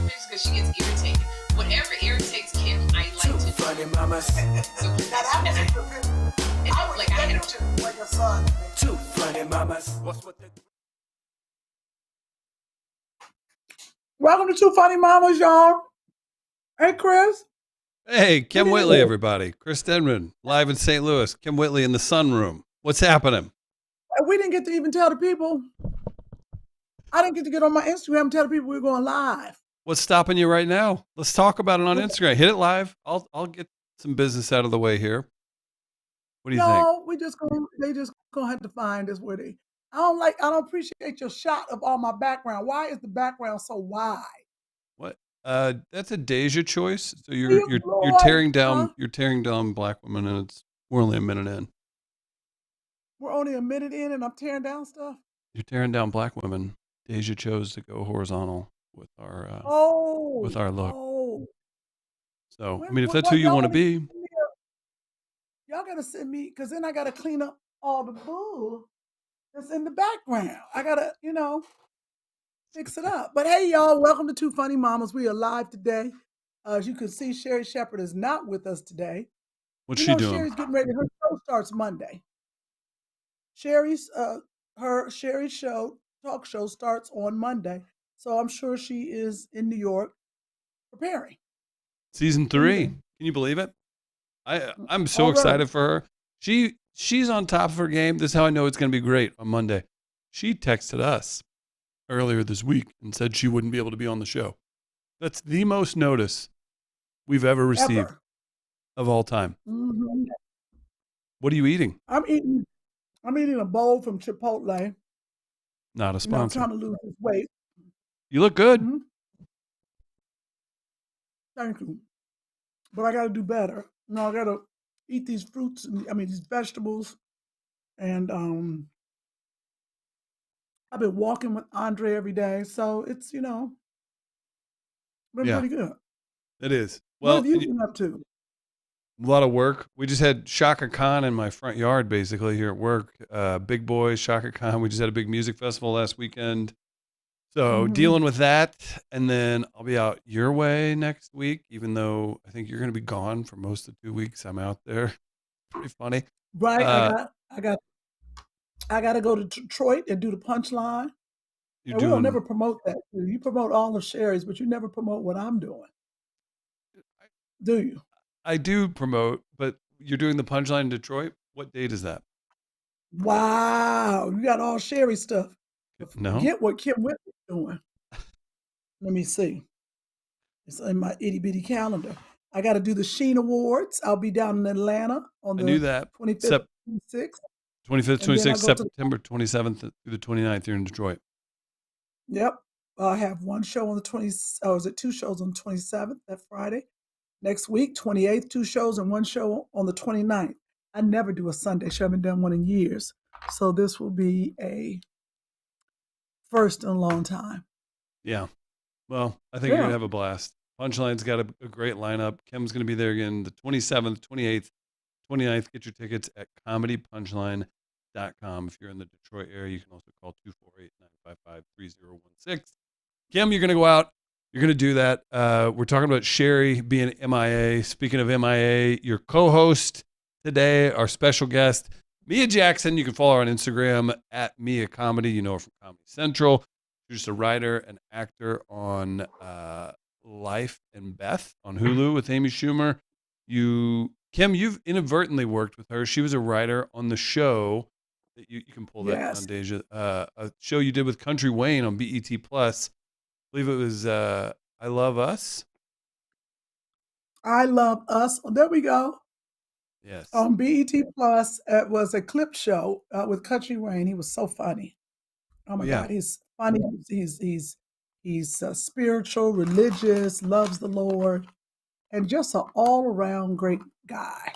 just because she gets irritated. Whatever irritates Kym, I like to do. Funny mamas. So, Now that was like I had to when your son. Two funny mamas. What's with the... Welcome to Two Funny Mamas, y'all. Hey, Chris. Hey, Kym What Whitley, is it? everybody. Chris Denman, live in St. Louis. Kym Whitley in the sunroom. What's happening? We didn't get to even tell the people. I didn't get to get on my Instagram and tell the people we were going live. What's stopping you right now? Let's talk about it on Instagram. Hit it live. I'll get some business out of the way here. What do you think? No, they just gonna have to find us where they. I don't appreciate your shot of all my background. Why is the background so wide? What? That's a Deja choice. So Dear you're Lord, tearing down huh? you're tearing down black women, and we're only a minute in. We're only a minute in and I'm tearing down stuff. You're tearing down black women. Deja chose to go horizontal with our look. Oh. So When- I mean, if when- that's who when you y'all want to gotta be, send me y'all gotta send me, because then I gotta clean up all the bull that's in the background. I gotta, fix it up. But hey, y'all, welcome to Two Funny Mamas. We are live today. As you can see, Sherri Shepherd is not with us today. what's she doing? Sherri's getting ready. Her show starts Monday. Sherri's talk show starts on Monday. So I'm sure she is in New York preparing. Season 3. Can you believe it? I'm so Already. excited for her. She's on top of her game. This is how I know it's going to be great on Monday. She texted us earlier this week and said she wouldn't be able to be on the show. That's the most notice we've ever received Ever. of all time. Mm-hmm. What are you eating? I'm eating a bowl from Chipotle. Not a I'm sponsor. trying to lose this weight. You look good. Mhm. Thank you. But I got to do better. I got to eat these fruits these vegetables. And I've been walking with Andre every day. So it's, been Yeah. pretty good. It is. What Well, have you been up to? a lot of work. We just had Shaka Khan in my front yard, basically, here at work. Big boy, Shaka Khan. We just had a big music festival last weekend. So Mhm. dealing with that. And then I'll be out your way next week, even though I think you're going to be gone for most of 2 weeks. I'm out there. Pretty funny. Right. I got to go to Detroit and do the punchline. You're And we'll doing, never promote that. You promote all of Sherri's, but you never promote what I'm doing. Do you? I do promote, but you're doing the punchline in Detroit. What date is that? Wow. You got all Sherri stuff. No. Forget what Kym Whitley's doing. Let me see. It's in my itty bitty calendar. I got to do the Sheen Awards. I'll be down in Atlanta on I the knew that. 25th, 26th. 25th, And then I'll 26th, go to- September 27th through the 29th. You're in Detroit. Yep. I have one show on the 20th. Oh, is it 2 shows on the 27th, that Friday? Next week, 28th, 2 shows and 1 show on the 29th. I never do a Sunday show. I haven't done one in years. So this will be a first in a long time. Yeah. Well, I think you're going to have a blast. Punchline's got a great lineup. Kym's going to be there again the 27th, 28th, 29th. Get your tickets at comedypunchline.com. If you're in the Detroit area, you can also call 248-955-3016. Kym, you're going to go out. You're going to do that. We're talking about Sherri being MIA. Speaking of MIA, your co-host today, our special guest, Mia Jackson. You can follow her on Instagram at Mia Comedy. You know her from Comedy Central. She's just a writer and actor on Life and Beth on Hulu with Amy Schumer. Kym, you've inadvertently worked with her. She was a writer on the show that you can pull that Yes. on, Deja. A show you did with Country Wayne on BET Plus. I believe it was I Love Us. I Love Us. Oh, there we go. Yes. On BET Plus, it was a clip show with Country Wayne. He was so funny. Oh my Yeah. God, he's funny. He's spiritual, religious, loves the Lord, and just an all-around great guy.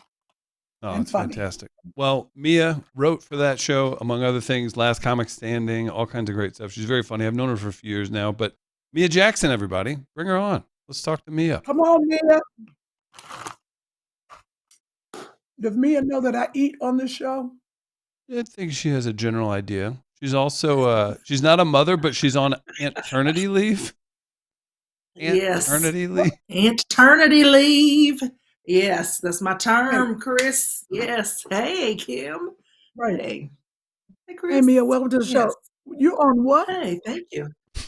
Oh, and it's funny. fantastic. Well, Mia wrote for that show, among other things, Last Comic Standing, all kinds of great stuff. She's very funny. I've known her for a few years now, but Mia Jackson, everybody, bring her on. Let's talk to Mia. Come on, Mia. Does Mia know that I eat on this show? I think she has a general idea. She's also, she's not a mother, but she's on maternity leave. Yes. Maternity leave. Maternity leave. Yes, that's my Hey, term, Chris. Yes. Hey, Kym. right. Hey. Hey, Hey, Chris. Mia, welcome to the Yes. show. You on what? Hey, thank you. You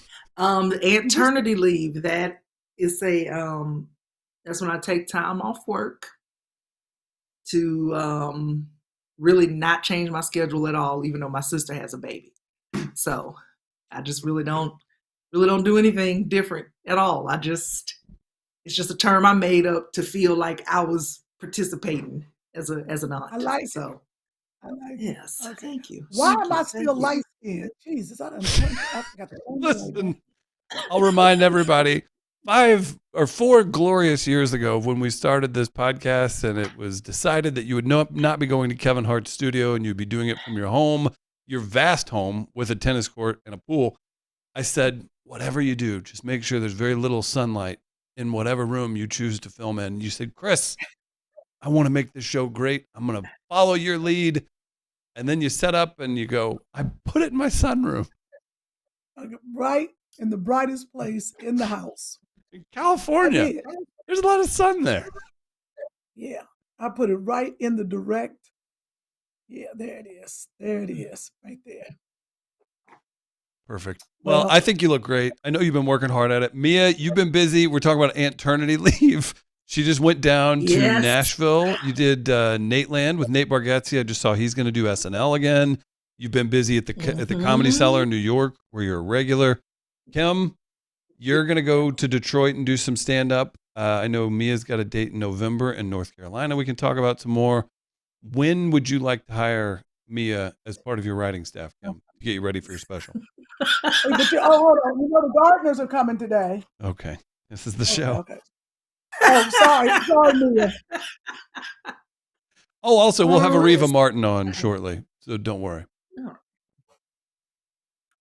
just Maternity leave. That is that's when I take time off work to really not change my schedule at all, even though my sister has a baby. So I just really don't do anything different at all. It's just a term I made up to feel like I was participating as an I aunt. like it. So I like it. yes, Okay. thank you. Why Thank am I you. still Thank you. light skinned? Jesus, I forgot to turn the light on. Listen, I'll remind everybody 5 or 4 glorious years ago when we started this podcast and it was decided that you would not be going to Kevin Hart's studio and you'd be doing it from your home, your vast home with a tennis court and a pool. I said, whatever you do, just make sure there's very little sunlight in whatever room you choose to film in. You said, Chris, I want to make this show great. I'm going to follow your lead. And then you set up and you go, I put it in my sunroom. Right in the brightest place in the house. In I California, did. there's a lot of sun there. Yeah. I put it right in the direct. Yeah, there it is. There it is. Right there. Perfect. Well, Well, I think you look great. I know you've been working hard at it. Mia, you've been busy. We're talking about maternity leave. She just went down to Yes. Nashville. You did Nate Land with Nate Bargatze. I just saw he's going to do SNL again. You've been busy at the Comedy Cellar in New York, where you're a regular. Kym, you're going to go to Detroit and do some stand-up. I know Mia's got a date in November in North Carolina. We can talk about some more. When would you like to hire Mia as part of your writing staff, Kym, to get you ready for your special? hey, but hold on. You know the gardeners are coming today. Okay. This is the Okay, show. okay. Oh, sorry, Mia. Oh, also, we'll have Areva Chris. Martin on shortly, so don't worry.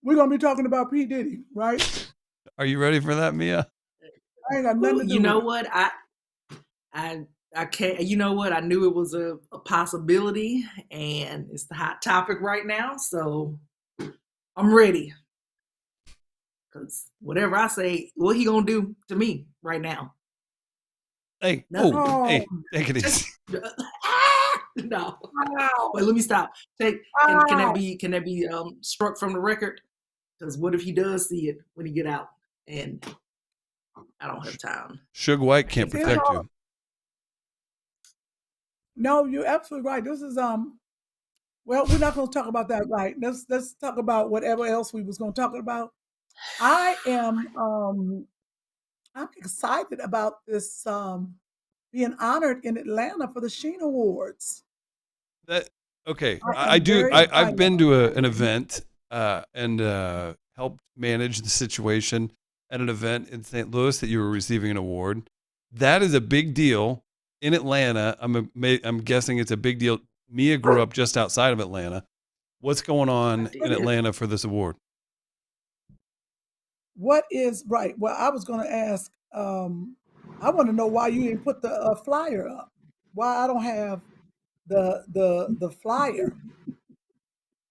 We're gonna be talking about P. Diddy, right? Are you ready for that, Mia? I ain't got nothing to do You know with what? I can't. You know what? I knew it was a possibility, and it's the hot topic right now. So I'm ready. Because whatever I say, what he gonna do to me right now? Hey, Nothing. oh, Oh, hey, take it easy. No. wow. Wait, let me stop. Can that be struck from the record? Because what if he does see it when he get out, and I don't have time. Suge White can't It's protect all- you. No, you're absolutely right. This is well, we're not gonna talk about that right. Let's talk about whatever else we was gonna talk about. I am I'm excited about this being honored in Atlanta for the Sheen Awards. That okay? I I am do. very I've excited. been to an event and helped manage the situation at an event in St. Louis that you were receiving an award. That is a big deal in Atlanta. I'm guessing it's a big deal. Mia grew up just outside of Atlanta. What's going on in Atlanta for this award? What is right? Well, I was going to ask. I want to know why you didn't put the flyer up. Why I don't have the flyer.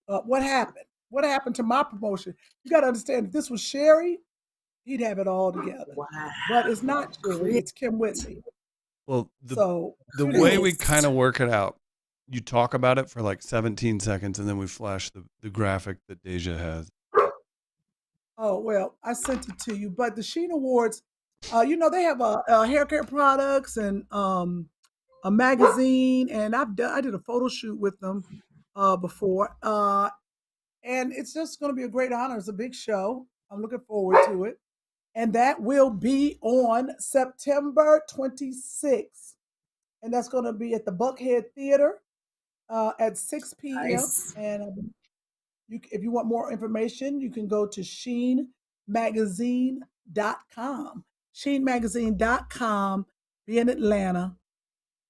What happened? What happened to my promotion? You got to understand. If this was Sherri, he'd have it all together. Wow. But it's not Sherri. It's Kym Whitley. Well, So the way we kind of work it out, you talk about it for like 17 seconds, and then we flash the graphic that Deja has. Oh, well, I sent it to you. But the Sheen Awards, they have hair care products and a magazine, and I did a photo shoot with them before. And it's just going to be a great honor. It's a big show. I'm looking forward to it. And that will be on September 26th. And that's going to be at the Buckhead Theater at 6 p.m. Nice. And if you want more information, you can go to sheenmagazine.com. Sheenmagazine.com. Be in Atlanta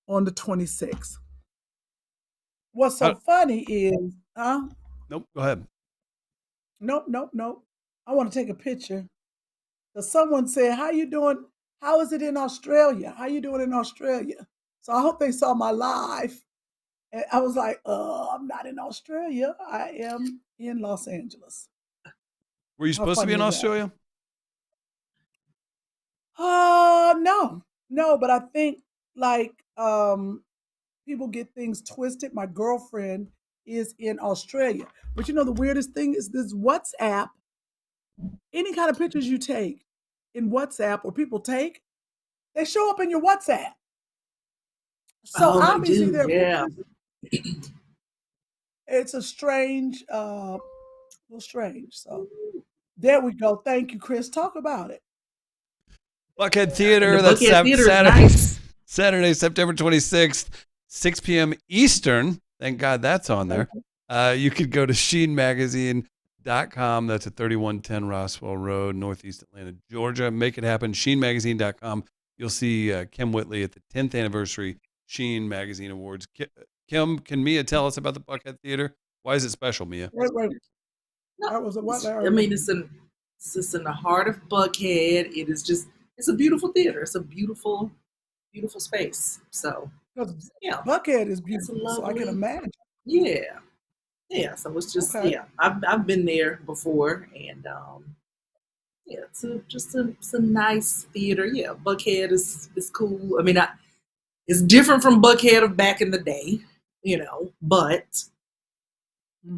on the 26th. What's so funny is, Nope. Go ahead. Nope. I want to take a picture. Because someone said, how you doing? How is it in Australia? How you doing in Australia? So I hope they saw my live. And I was like, I'm not in Australia. I am in Los Angeles. Were you supposed to be in Australia? No, but I think like people get things twisted. My girlfriend is in Australia, but you know the weirdest thing is this WhatsApp. Any kind of pictures you take in WhatsApp or people take, they show up in your WhatsApp. So Oh, they obviously do. they're Yeah. it's a strange, little strange. So there we go. Thank you, Chris. Talk about it. Buckhead And Theater. the That's Buckhead Theater is Saturday, nice. Saturday, September 26th, 6 p.m. Eastern. Thank God that's on there. You could go to sheenmagazine.com. That's at 3110 Roswell Road, Northeast Atlanta, Georgia. Make it happen. Sheenmagazine.com. You'll see Kym Whitley at the 10th anniversary Sheen Magazine Awards. Kym, can Mia tell us about the Buckhead Theater? Why is it special, Mia? Wait. No, That was a what? I mean, it's just in the heart of Buckhead. It is just, it's a beautiful theater. It's a beautiful, beautiful space. So, Because yeah. Buckhead is It's beautiful, so I lovely. can imagine. Yeah. Yeah. So it's just, Okay. yeah, I've been there before, and yeah, it's a nice theater. Yeah, Buckhead is cool. I mean, it's different from Buckhead of back in the day, but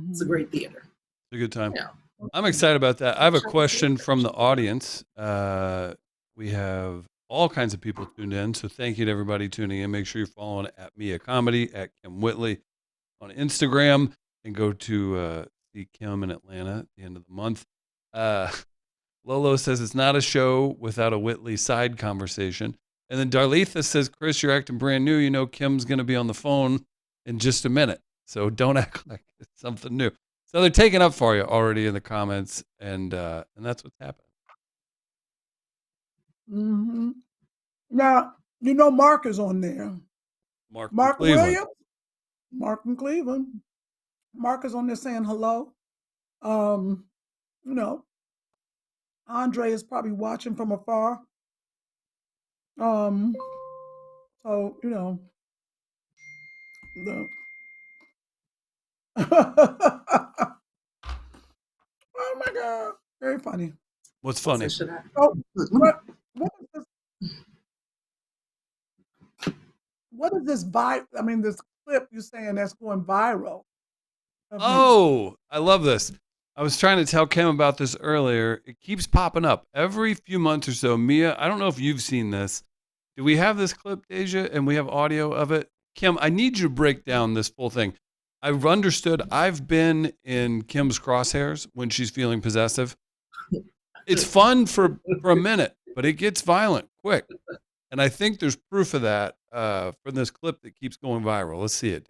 it's a great theater. It's a good time. Yeah. I'm excited about that. I have a question from the audience. We have all kinds of people tuned in, so thank you to everybody tuning in. Make sure you're following at Mia Comedy, at Kym Whitley on Instagram, and go to see Kym in Atlanta at the end of the month. Lolo says it's not a show without a Whitley side conversation. And then Darletha says, Chris, you're acting brand new. You know Kim's going to be on the phone in just a minute, so don't act like it's something new. So they're taking up for you already in the comments, and that's what's happening. Mm-hmm. Now, you know Mark is on there. Mark Williams. Mark in Cleveland. Mark is on there saying hello. Andre is probably watching from afar. So, the oh my God. Very funny. What's funny? Oh, what is this this clip you're saying that's going viral? Oh, I love this. I was trying to tell Kym about this earlier. It keeps popping up every few months or so. Mia, I don't know if you've seen this. Do we have this clip, Deja, and we have audio of it? Kym, I need you to break down this full thing. I've understood. I've been in Kym's crosshairs when she's feeling possessive. It's fun for a minute, but it gets violent quick. And I think there's proof of that from this clip that keeps going viral. Let's see it.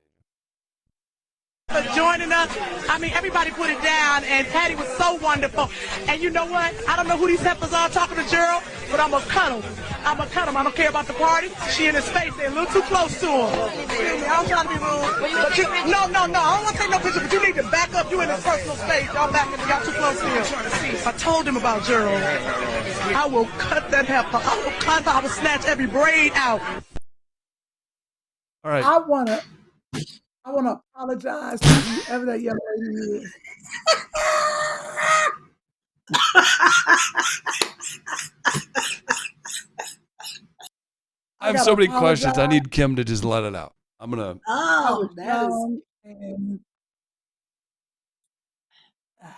For joining us. I mean, everybody put it down, and Patty was so wonderful. And you know what? I don't know who these heifers are talking to Gerald, but I'm going to cut them. I don't care about the party. She in his face. They're a little too close to him. Excuse me, I don't try to be rude. But no. I don't want to take no picture, but you need to back up. You in his personal space. Y'all too close to him. I told him about Gerald. I will cut that heifer. I will snatch every braid out. All right. I want to apologize to whoever that young lady is. I have so many questions. I need Kym to just let it out. I'm going to. Oh, that is. And I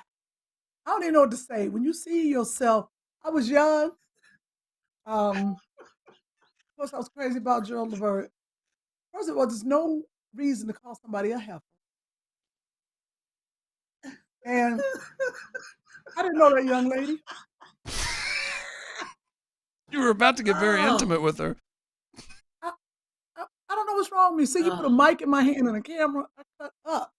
don't even know what to say. When you see yourself, I was young. Of course, I was crazy about Gerald Levert. First of all, there's no reason to call somebody a heifer. And I didn't know that young lady. You were about to get very intimate with her. I don't know what's wrong with me. See, you put a mic in my hand and a camera, I cut up.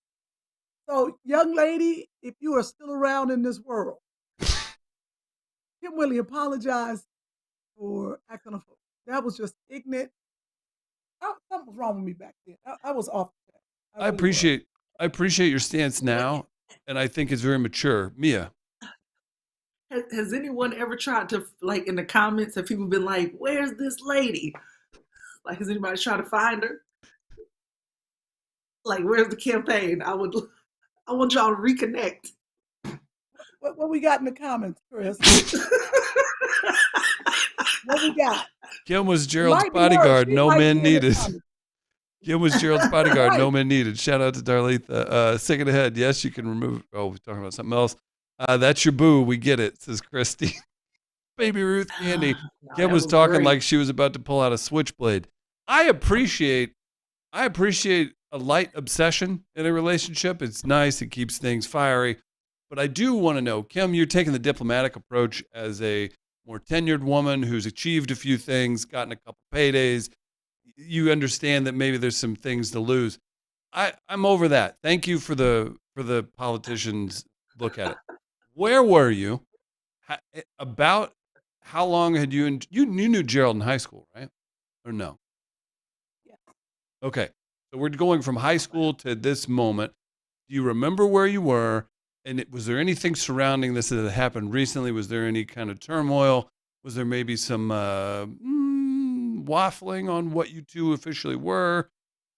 So, young lady, if you are still around in this world, Kym Whitley apologized for acting a fool. That was just ignorant. Something was wrong with me back then. I was off. I appreciate your stance now, and I think it's very mature. Mia. Has anyone ever tried to, like, in the comments, have people been like, where's this lady? Like, has anybody tried to find her? Like, where's the campaign? I want y'all to reconnect. What we got in the comments, Chris? What we got. Kym was Gerald's Might be worse. bodyguard. She No might man be in the needed. comments. Kym was Gerald's bodyguard. Right. No man needed. Shout out to Darletha. Second ahead. Yes, you can remove. Oh, we're talking about something else. That's your boo. We get it, says Christy. Baby Ruth Candy. No, Kym that was talking great. like she was about to pull out a switchblade. I appreciate a light obsession in a relationship. It's nice. It keeps things fiery. But I do want to know, Kym, you're taking the diplomatic approach as a more tenured woman who's achieved a few things, gotten a couple paydays. You understand that maybe there's some things to lose. I'm over that. Thank you for the politicians' look at it. Where were you? About how long had you knew Gerald in high school, right? Or no? Yeah. Okay. So we're going from high school to this moment. Do you remember where you were? And was there anything surrounding this that had happened recently? Was there any kind of turmoil? Was there maybe some waffling on what you two officially were?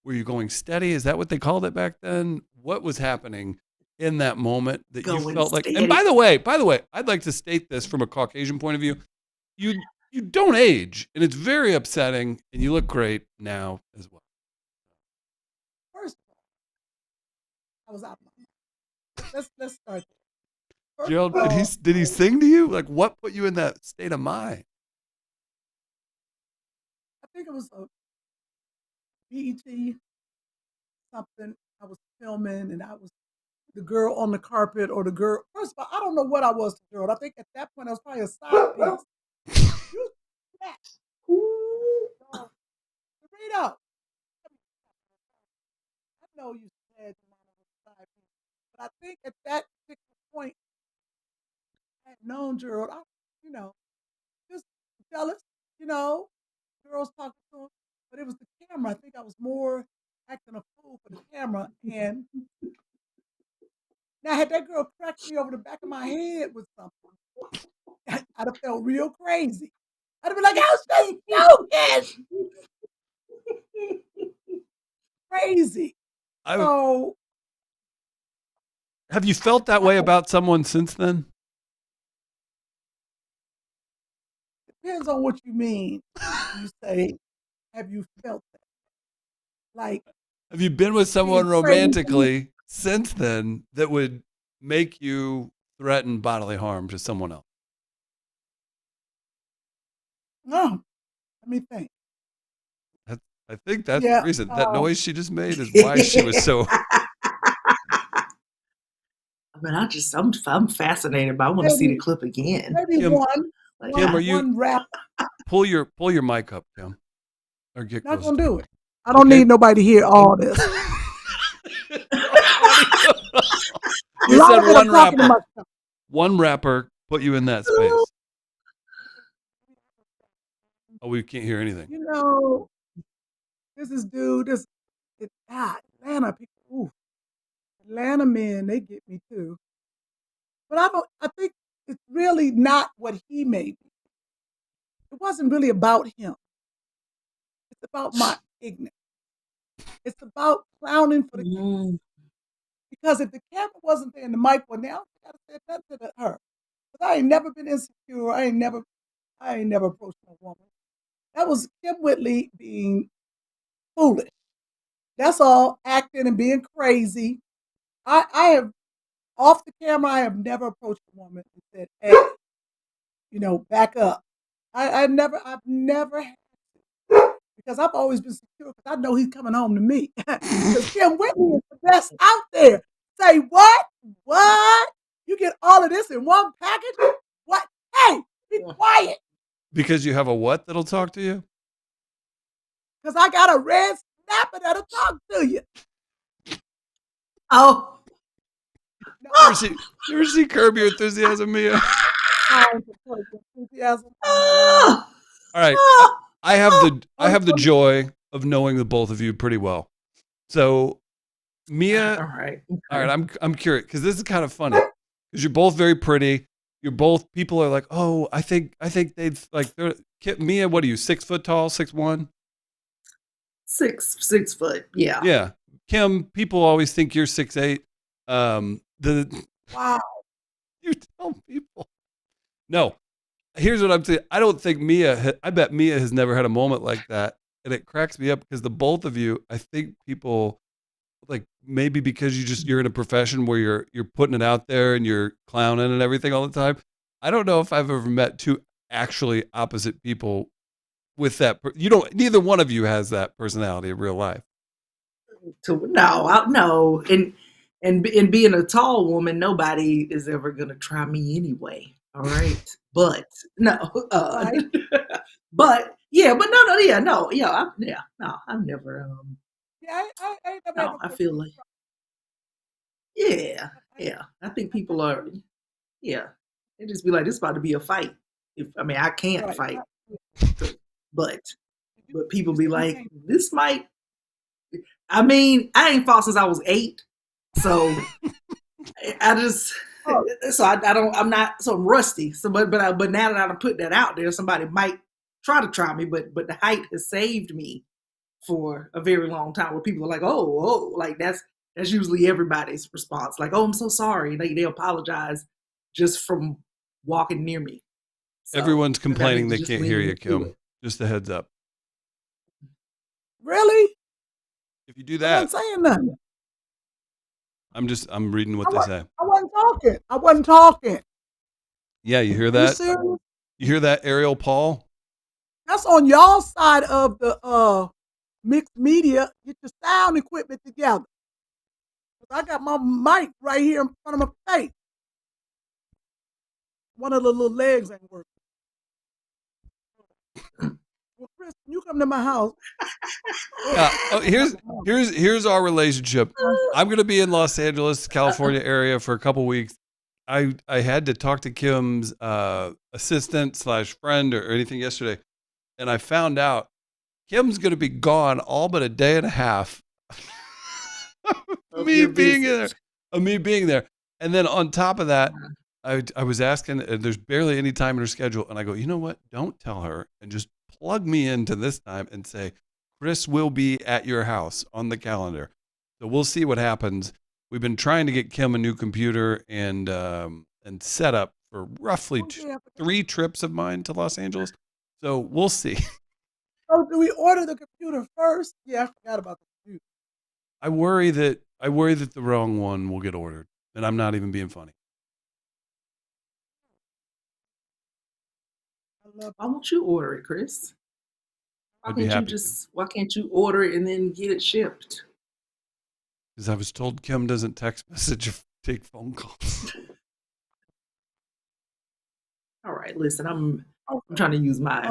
Were you going steady? Is that what they called it back then? What was happening in that moment that you Going felt like? steady. And by the way, I'd like to state this from a Caucasian point of view. You don't age, and it's very upsetting, and you look great now as well. First of all, I was out of my mind. Let's start there. First Gerald, of all, did he sing to you? Like, what put you in that state of mind? I think it was a BET something. I was filming, and I was the girl on the carpet, or the girl. First of all, I don't know what I was to Gerald. I think at that point I was probably a side piece. You snatched. Dorito. I know you said your mama was a side piece, but I think at that particular point, I had known Gerald. Just jealous, girls talking to him, but it was the camera. I think I was more acting a fool for the camera. And now, had that girl cracked me over the back of my head with something, I'd have felt real crazy. I'd have been like, "How's she joking?" Crazy. So Have you felt that way about someone since then? depends on what you mean. You say, "Have you felt that?" Like, Have you been with someone being crazy. romantically since then that would make you threaten bodily harm to someone else? No, let me think. I think that's Yeah, the reason. That noise she just made is why she was so. I mean, I'm fascinated, but I want to see the Maybe- clip again. Maybe Kym- one. Like, Kym, are you- one rap? Pull your mic up, Kym. Or get Not close. gonna do it. I don't Okay. need nobody to hear all this. You A lot said of it one I'm talking to rapper. myself. One rapper put you in that space. Oh, we can't hear anything. This is dude. Atlanta people. Ooh, Atlanta men, they get me too. But I think it's really not what he made me. It wasn't really about him. It's about my ignorance. It's about clowning for the camera. Because if the camera wasn't there and the mic wasn't there, I don't think I'd have said nothing to her. Because I ain't never been insecure. I ain't never approached no woman. That was Kym Whitley being foolish. That's all, acting and being crazy. I have, off the camera, I have never approached a woman and said, "Hey, back up." I've never had to, because I've always been secure because I know he's coming home to me. Because Kym Whitley is the best out there. Say what? What? You get all of this in one package? What? Hey, be quiet. Because you have a what that'll talk to you? Because I got a red snapper that'll talk to you. Oh, You ever see Curb Your Enthusiasm, Mia? Enthusiasm. All right. I have the joy of knowing the both of you pretty well. So Mia, all right. all right, I'm curious because this is kind of funny because you're both very pretty. You're both people are like, oh, I think they'd like Mia. What are you? 6 foot tall, 6'1"? 6 foot. Yeah. Yeah. Kym, people always think you're 6'8". Wow. You tell people. No. here's what I'm saying. I don't think I bet Mia has never had a moment like that. And it cracks me up because the both of you, I think people like maybe because you're in a profession where you're putting it out there and you're clowning and everything all the time. I don't know if I've ever met two actually opposite people with that. Neither one of you has that personality in real life. No. And being a tall woman, nobody is ever gonna try me anyway. All right, but no, Right. but yeah, but no, yeah, no, I've never, Yeah, I ain't never had no, no I person. feel like, yeah, I think people are, yeah, they just be like, this about to be a fight. I can't Right. fight, but You people you be say you like, can't. this might. I ain't fought since I was 8, so I just. Oh, So I'm not so rusty. So but now that I put that out there, somebody might try me, but the height has saved me for a very long time. Where people are like, oh, like that's usually everybody's response. Like, oh, I'm so sorry. They apologize just from walking near me. So Everyone's maybe I need complaining to they just can't hear lean you, into Kim. it. Just a heads up. really? If you do I that, wasn't saying nothing. I'm reading what I they wasn't, say. I wasn't talking. I wasn't talking. Yeah, you hear Are you that? serious? You hear that, Ariel Paul? That's on y'all side of the mixed media. Get your sound equipment together. 'Cause I got my mic right here in front of my face. One of the little legs ain't working. Well, Chris, when you come to my house. Here's our relationship. I'm gonna be in Los Angeles, California area for a couple weeks. I had to talk to Kim's assistant / friend or anything yesterday, and I found out Kim's gonna be gone all but a day and a half. Of me your being visit. there, me being there, and then on top of that, I was asking. There's barely any time in her schedule, and I go, you know what? Don't tell her, and just plug me into this time and say, Chris will be at your house on the calendar. So we'll see what happens. We've been trying to get Kim a new computer and set up for roughly 3 trips of mine to Los Angeles. So we'll see. Oh, do we order the computer first? Yeah, I forgot about the computer. I worry that the wrong one will get ordered, and I'm not even being funny. Why won't you order it, Chris? I'd be happy to. Why can't you order it and then get it shipped? Because I was told Kim doesn't text message or take phone calls. All right, listen, I'm trying to use my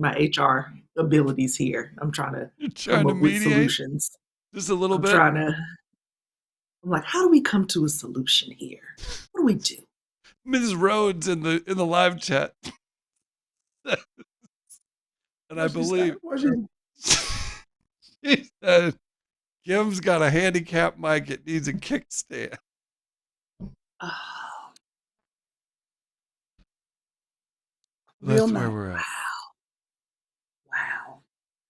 HR abilities here. I'm trying to You're trying come to up with mediate solutions. just a little bit. I'm like, how do we come to a solution here? What do we do? Mrs. Rhodes in the live chat. And I believe she said Kim's got a handicap mic. It needs a kickstand. Oh, Real That's nice. where we're at. wow.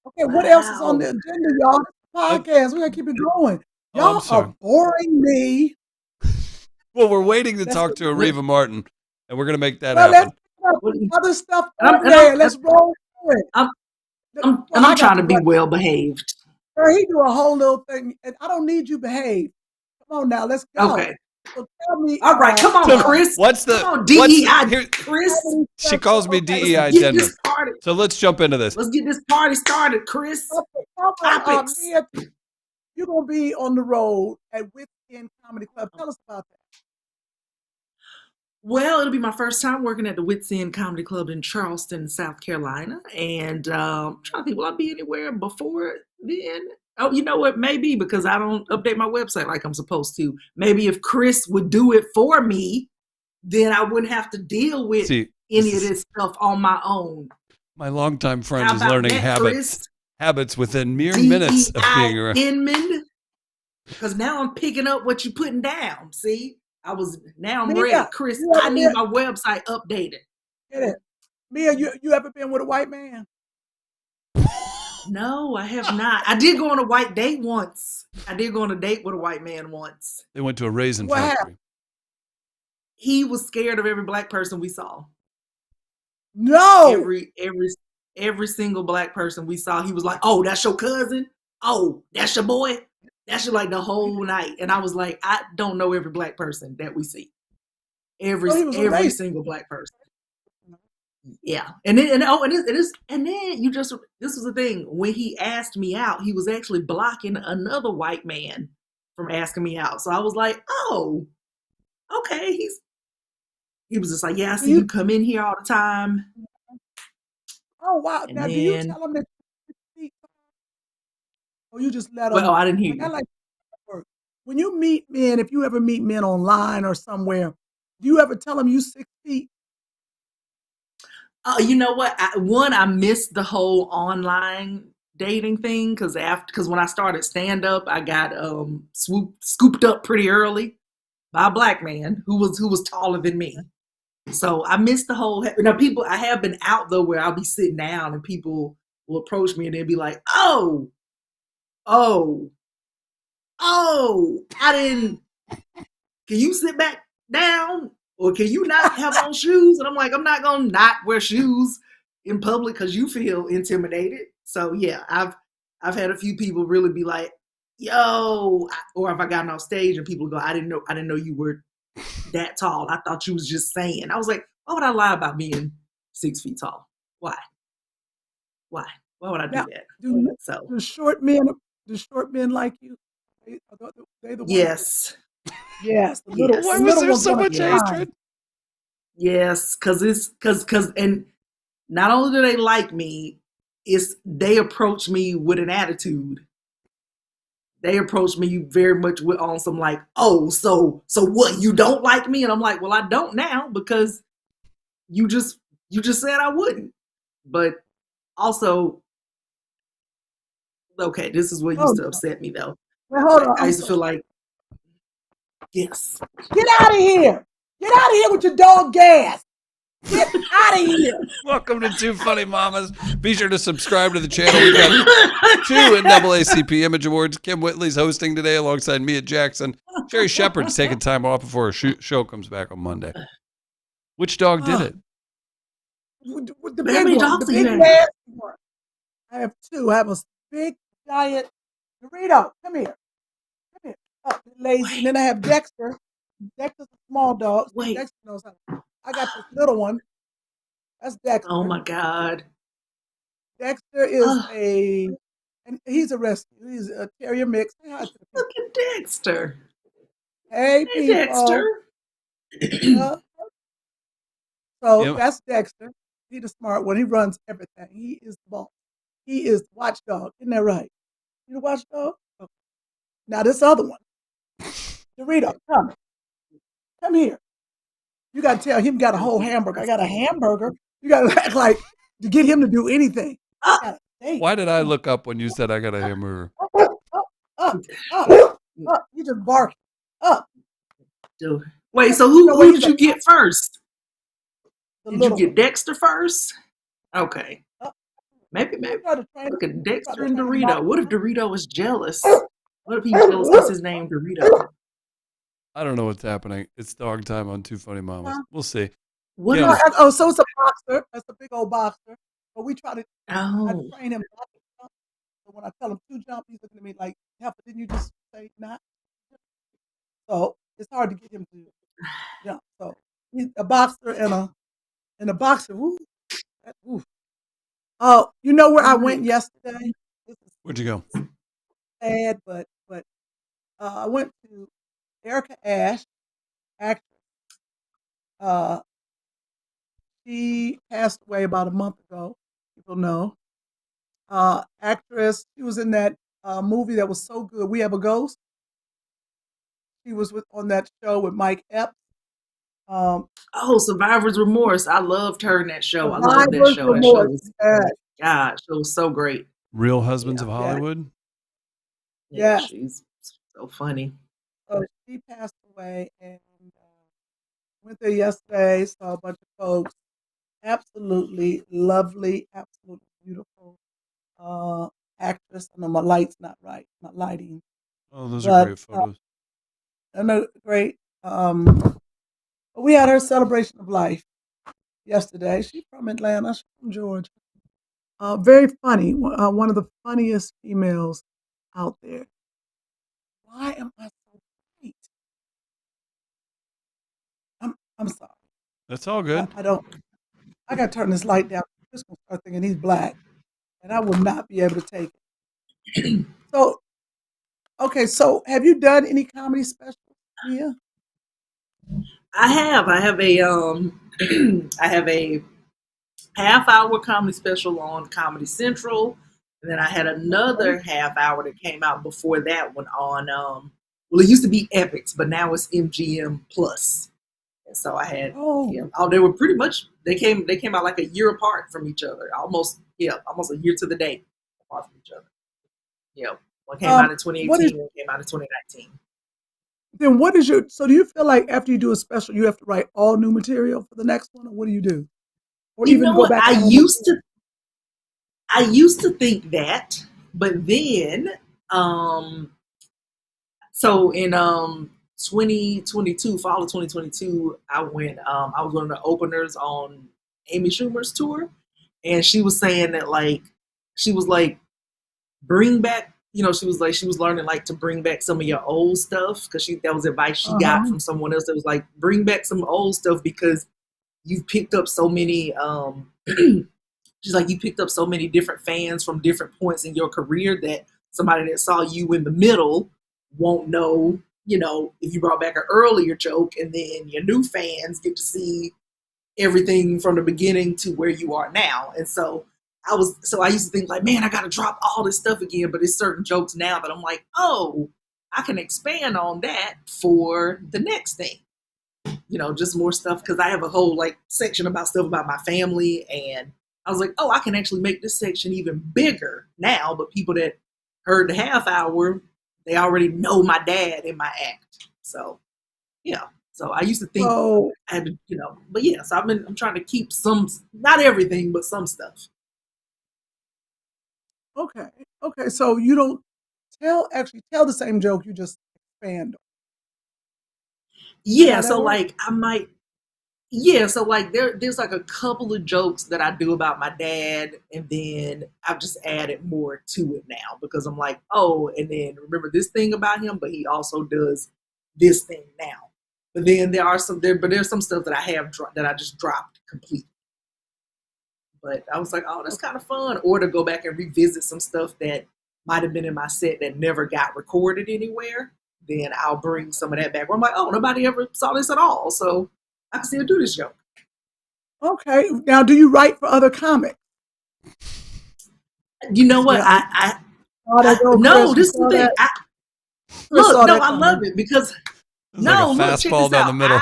Okay, what else is on the agenda, y'all? Podcast. We gotta keep it going. Y'all are boring me. Well, we're waiting to talk to Areva Martin, and we're gonna make that Well, happen. let's put other stuff on there. Let's roll through it. I'm trying to be well behaved. He do a whole little thing, and I don't need you behave. Come on now, let's go. Okay. So tell me. All right, come on, Chris. What's the come on, DEI, Chris? She calls me DEI Get gender. this started. So let's jump into this. Let's get this party started, Chris. Topics. You're gonna be on the road at Wits End Comedy Club. Tell us about that. Well, it'll be my first time working at the Wits End Comedy Club in Charleston, South Carolina. And I'm trying to think, will I be anywhere before then? Oh, you know what? Maybe, because I don't update my website like I'm supposed to. Maybe if Chris would do it for me, then I wouldn't have to deal with any of this stuff on my own. My longtime friend is learning habits within mere minutes of being around. Because now I'm picking up what you're putting down. See? Now I'm Mia, ready. Chris, I need my website updated. Get it. Mia, you ever been with a white man? No, I have not. I did go on a white date once. I did go on a date with a white man once. They went to a raisin factory. He was scared of every black person we saw. No. Every single black person we saw, he was like, "Oh, that's your cousin. Oh, that's your boy. That's your," like the whole night. And I was like, I don't know every black person that we see. Every So he was a every racist. single black person. Yeah. And then you just, this was the thing. When he asked me out, he was actually blocking another white man from asking me out. So I was like, oh, okay. He was just like, yeah, I see you come in here all the time. Oh wow! And Now, do you then, tell them that or you just let them? well, I didn't hear I you. like work. When you meet men, if you ever meet men online or somewhere, do you ever tell them you 6 feet? You know what? I missed the whole online dating thing because when I started stand up, I got scooped up pretty early by a black man who was taller than me. So I missed the whole. Now, people, I have been out though where I'll be sitting down and people will approach me and they'll be like, "Oh, oh, oh, I didn't. Can you sit back down, or can you not have on shoes?" And I'm like, I'm not gonna not wear shoes in public because you feel intimidated. So yeah, I've had a few people really be like, "Yo," or if I got off stage and people go, I didn't know you were that tall. I thought you was just saying." I was like, why would I lie about being 6 feet tall? Why? Why would I do Now, that? So the short men like you? They the ones. yes. Yes. The Yes. Why the was little there ones so wanna much climb. hatred? Yes, because and not only do they like me, it's they approach me with an attitude. They approach me very much with on some like, "Oh, so what? You don't like me?" And I'm like, "Well, I don't now because you just said I wouldn't." But also, okay, this is what Oh, used to upset me though. well, hold on. I I'm used to feel sorry. like, yes, Get out of here! Get out of here with your dog gas! Get out of here! Welcome to Two Funny Mamas. Be sure to subscribe to the channel. We've got 2 NAACP Image Awards. Kym Whitley's hosting today alongside Mia Jackson. Sherri Shepherd's taking time off before her show comes back on Monday. Which dog did it? With the How big many one, dogs the do you big have? nasty one. I have 2. I have a big giant Dorito. Come here. Come here. Oh, lazy. And then I have Dexter. Dexter's a small dog. See, Wait. Dexter knows how. I got this little one. That's Dexter. Oh my God. Dexter is Oh, and he's a rescue. He's a terrier mix. Say hi to the look people. at Dexter. Hey, Hey, people. Dexter. Uh, so Yeah. that's Dexter. He's the smart one. He runs everything. He is the boss. He is watchdog. Isn't that right? You the watchdog? Okay. Now this other one, Dorito, come here. You got to tell him got a whole hamburger. I got a hamburger. You got to act like to get him to do anything. I got a steak. Why did I look up when you said I got a hamburger? Up. You just bark. Up. Wait, so You know what who he's did you get first? the Did you little get one. Dexter first? Okay. Up. Maybe. We tried to train Look him. at We tried Dexter to and train him Dorito. not What if to. Dorito was jealous? What if he's jealous because his name Dorito? I don't know what's happening. It's dog time on Two Funny Mamas. We'll see. What Yeah. if? Oh, so it's a boxer. That's a big old boxer. But we try to Oh, train him not to jump. So when I tell him to jump, he's looking at me like, Heifer, didn't you just say not? So it's hard to get him to jump. So he's a boxer and a boxer. Woo. Woo. Oh, you know where I went yesterday? This is Where'd you go? sad, but I went to Erica Ash, actress. She passed away about a month ago. People know. Actress. She was in that movie that was so good. We Have a Ghost. She was on that show with Mike Epps. Survivor's Remorse. I loved her in that show. I loved that Survivor's show. That show Remorse. was, Yes. God, show was so great. Real Husbands of Yeah. Hollywood? Yeah, Yes. she's so funny. She passed away and went there yesterday, saw a bunch of folks. Absolutely lovely, absolutely beautiful actress. I know my light's not right, my lighting. Oh, those are great But photos. I know, great. We had her celebration of life yesterday. She's from Atlanta. She's from Georgia. Very funny. One of the funniest females out there. Why am I so white? I'm sorry. That's all good. I don't. I got to turn this light down. Chris gonna start thinking he's black, and I will not be able to take it. So, okay. So, have you done any comedy specials? Yeah. I have a I have a half-hour comedy special on Comedy Central, and then I had another half hour that came out before that one on well, it used to be Epics, but now it's MGM Plus. And so I had they were pretty much they came out like a year apart from each other, almost a year to the day apart from each other. One came out in 2018, one came out in 2019. Then what is your, so do you feel like after you do a special, you have to write all new material for the next one, or what do you do? Or You know what? I used to think that, but then, so in 2022, fall of 2022, I went. I was one of the openers on Amy Schumer's tour, and she was saying that she was bring back. She was learning to bring back some of your old stuff because that was advice she got from someone else. That was like, bring back some old stuff because you've picked up so many. She's like, you picked up so many different fans from different points in your career that somebody that saw you in the middle won't know. If you brought back an earlier joke, and then your new fans get to see everything from the beginning to where you are now. And so I used to think man, I got to drop all this stuff again, but it's certain jokes now that I'm like, oh, I can expand on that for the next thing. Just more stuff, because I have a whole section about stuff about my family, and I was like, oh, I can actually make this section even bigger now. But people that heard the half hour, they already know my dad in my act. So yeah. So I used to think I had to, but yeah. So I'm trying to keep some, not everything, but some stuff. Okay. So you don't tell the same joke, you just expand on. Yeah. So I might. Yeah. So there's a couple of jokes that I do about my dad, and then I've just added more to it now because I'm like, oh, and then remember this thing about him, but he also does this thing now. But then there's some stuff that I have that I just dropped completely. But I was like, oh, that's kind of fun. Or to go back and revisit some stuff that might have been in my set that never got recorded anywhere. Then I'll bring some of that back. Where I'm like, oh, nobody ever saw this at all. So I can still do this joke. Okay. Now, do you write for other comics? You know what? No, this is the thing. I love it because fastball down the middle.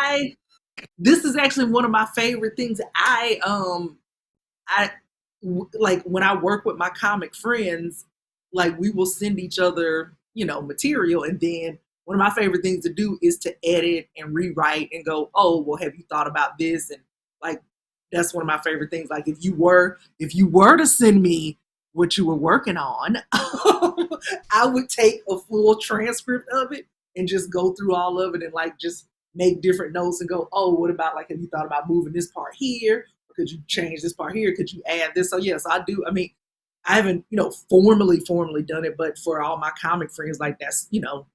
This is actually one of my favorite things. I when I work with my comic friends, we will send each other, material. And then one of my favorite things to do is to edit and rewrite and go, oh, well, have you thought about this? And that's one of my favorite things. If you were to send me what you were working on, I would take a full transcript of it and just go through all of it and just make different notes and go, oh, what about have you thought about moving this part here? Could you change this part here? Could you add this? So yes, I do. I mean, I haven't, formally done it, but for all my comic friends, that's,